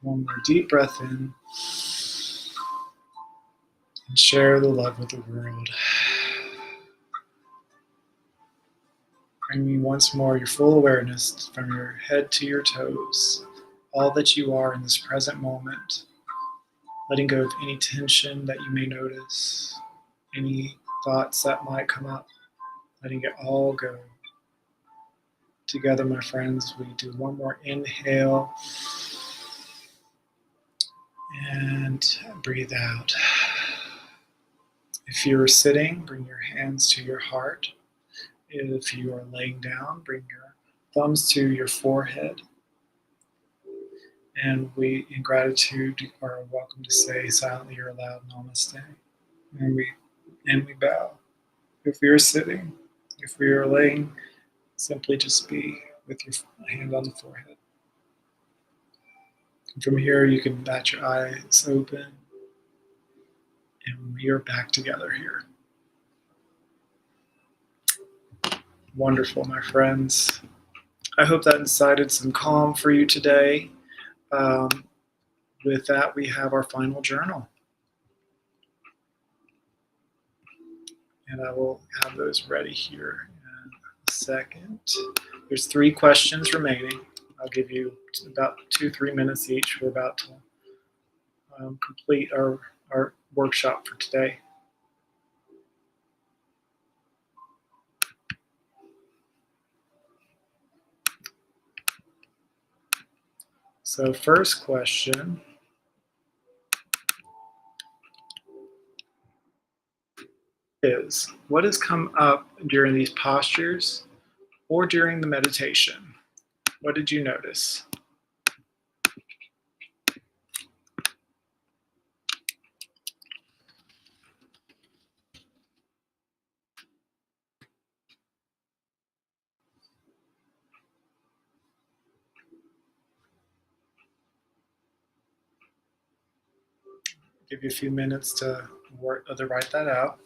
One more deep breath in. And share the love with the world. Bringing once more your full awareness from your head to your toes. All that you are in this present moment. Letting go of any tension that you may notice. Any thoughts that might come up. Letting it all go. Together, my friends, we do one more inhale. And breathe out. If you're sitting, bring your hands to your heart. If you are laying down, bring your thumbs to your forehead. And we, in gratitude, are welcome to say silently or aloud, Namaste. And we bow. If we are sitting, if we are laying, simply just be with your hand on the forehead. And from here, you can bat your eyes open. And we are back together here. Wonderful, my friends. I hope that incited some calm for you today. With that, we have our final journal. And I will have those ready here in a second. There's 3 questions remaining. I'll give you about 2-3 minutes each. We're about to complete our workshop for today. So first question is, what has come up during these postures or during the meditation? What did you notice? Give you a few minutes to write that out.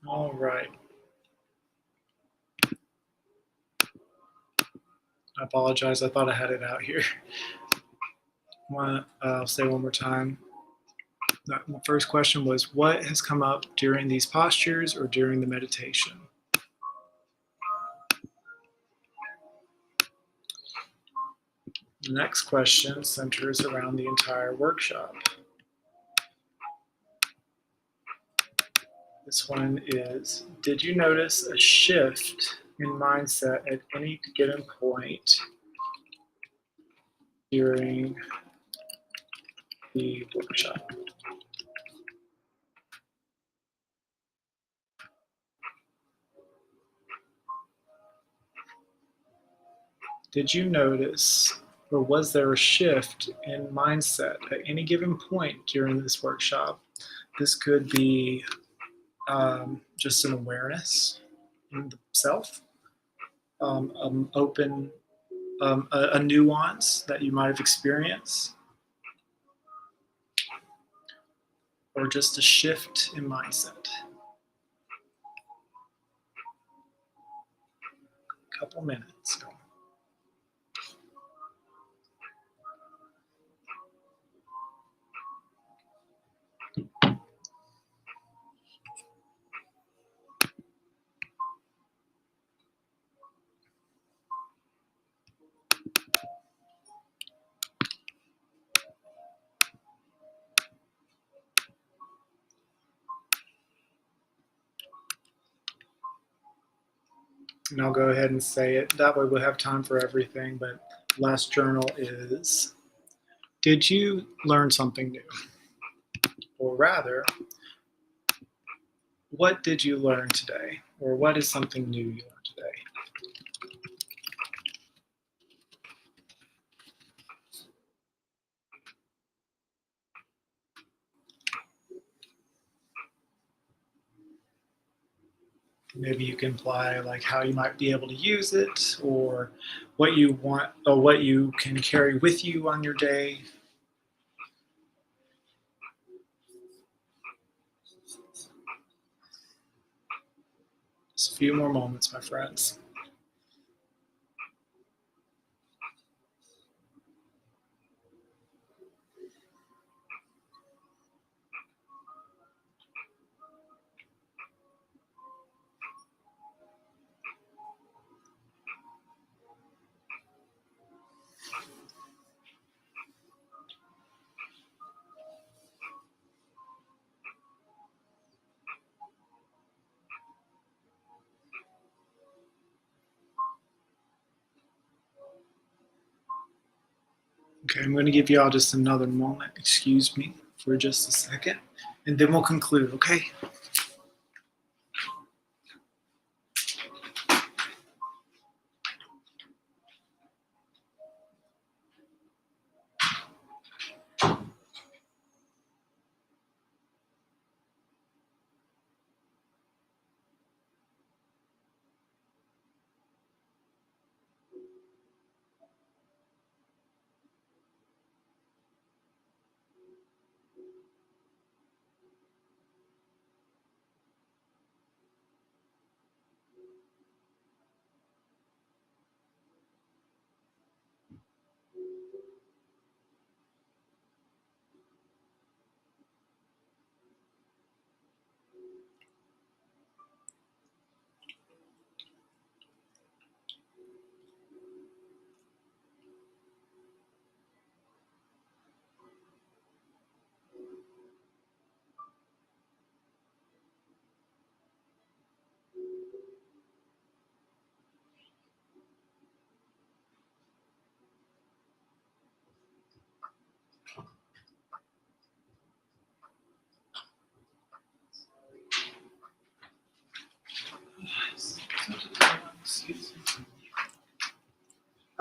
All right. I apologize. I thought I had it out here. I'll say one more time. The first question was, what has come up during these postures or during the meditation? The next question centers around the entire workshop. This one is, did you notice a shift in mindset at any given point during the workshop? Did you notice, or was there a shift in mindset at any given point during this workshop? This could be just an awareness in the self, a nuance that you might have experienced, or just a shift in mindset. A couple minutes. And I'll go ahead and say it. That way we'll have time for everything. But last journal is, did you learn something new? Or rather, what did you learn today? Or what is something new you learned today? Maybe you can apply like how you might be able to use it, or what you want, or what you can carry with you on your day. Just a few more moments, my friends. Okay, I'm going to give y'all just another moment, excuse me, for just a second, and then we'll conclude, okay?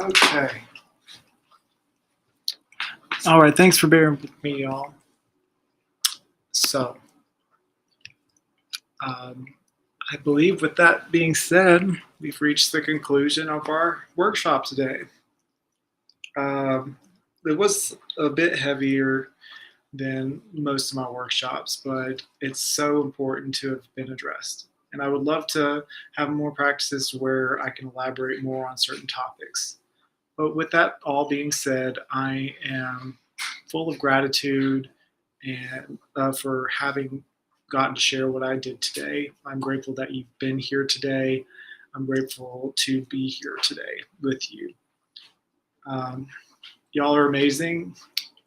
Okay. All right, thanks for bearing with me, y'all. So, I believe with that being said, we've reached the conclusion of our workshop today. It was a bit heavier than most of my workshops, but it's so important to have been addressed. And I would love to have more practices where I can elaborate more on certain topics. But with that all being said, I am full of gratitude and for having gotten to share what I did today. I'm grateful that you've been here today. I'm grateful to be here today with you. Y'all are amazing.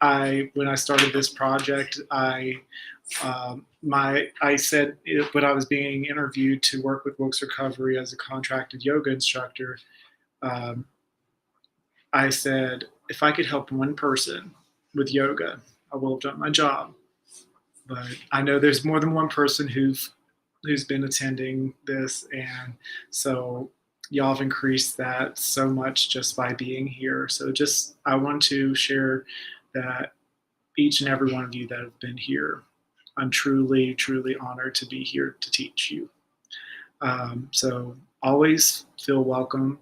when I started this project, I said when I was being interviewed to work with Wilkes Recovery as a contracted yoga instructor, I said, if I could help one person with yoga, I will have done my job. But I know there's more than one person who's been attending this, and so y'all have increased that so much just by being here. So I want to share that each and every one of you that have been here, I'm truly, truly honored to be here to teach you. So always feel welcome.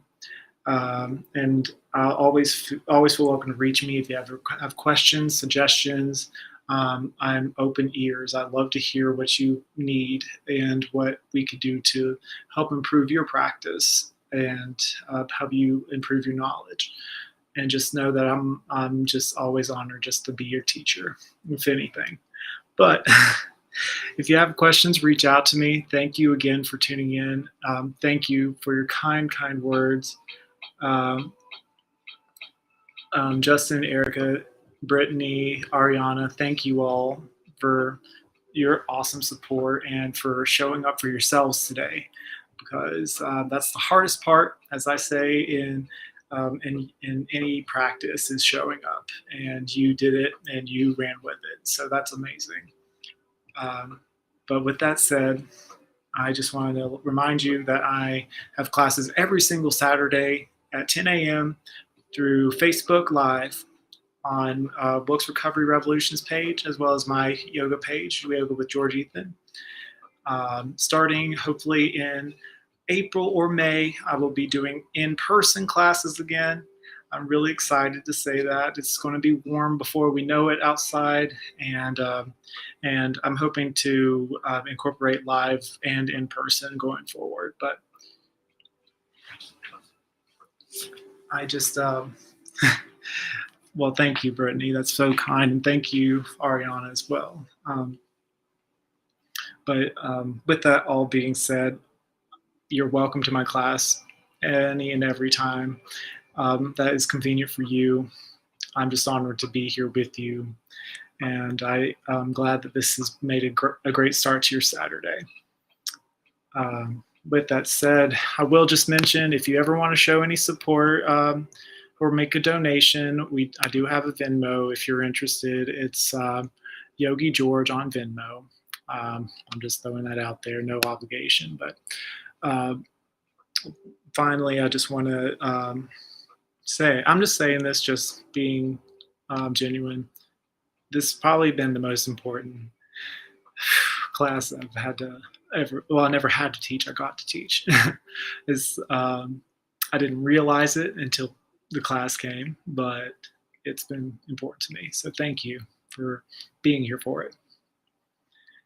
And I'll always feel welcome to reach me if you have questions, suggestions. I'm open ears. I'd love to hear what you need and what we could do to help improve your practice and help you improve your knowledge. And just know that I'm just always honored just to be your teacher, if anything. But if you have questions, reach out to me. Thank you again for tuning in. Thank you for your kind words. Justin, Erica, Brittany, Ariana, thank you all for your awesome support and for showing up for yourselves today, because that's the hardest part, as I say in any practice, is showing up, and you did it and you ran with it. So that's amazing. But with that said, I just wanted to remind you that I have classes every single Saturday at 10 a.m. through Facebook Live on Wilkes Recovery Revolutions page, as well as my yoga page, Yoga with George Ethan. Starting hopefully in April or May, I will be doing in-person classes again. I'm really excited to say that. It's going to be warm before we know it outside, and I'm hoping to incorporate live and in-person going forward. But I just, well, thank you, Brittany. That's so kind, and thank you, Ariana, as well. But with that all being said, you're welcome to my class any and every time that is convenient for you. I'm just honored to be here with you, and I'm glad that this has made a great start to your Saturday. With that said, I will just mention, if you ever want to show any support or make a donation, I do have a Venmo if you're interested. It's Yogi George on Venmo. I'm just throwing that out there, no obligation. But finally, I just want to say, I'm just saying this just being genuine. This has probably been the most important class I've had to I never had to teach, I got to teach. I didn't realize it until the class came, but it's been important to me. So thank you for being here for it.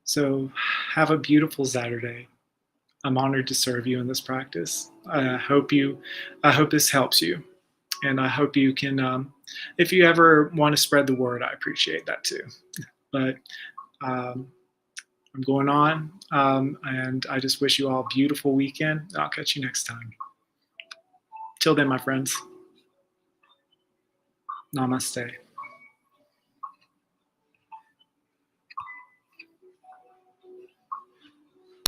So have a beautiful Saturday. I'm honored to serve you in this practice. I hope this helps you. And I hope you can, if you ever want to spread the word, I appreciate that too. But I'm going on, and I just wish you all a beautiful weekend. I'll catch you next time. Till then, my friends. Namaste.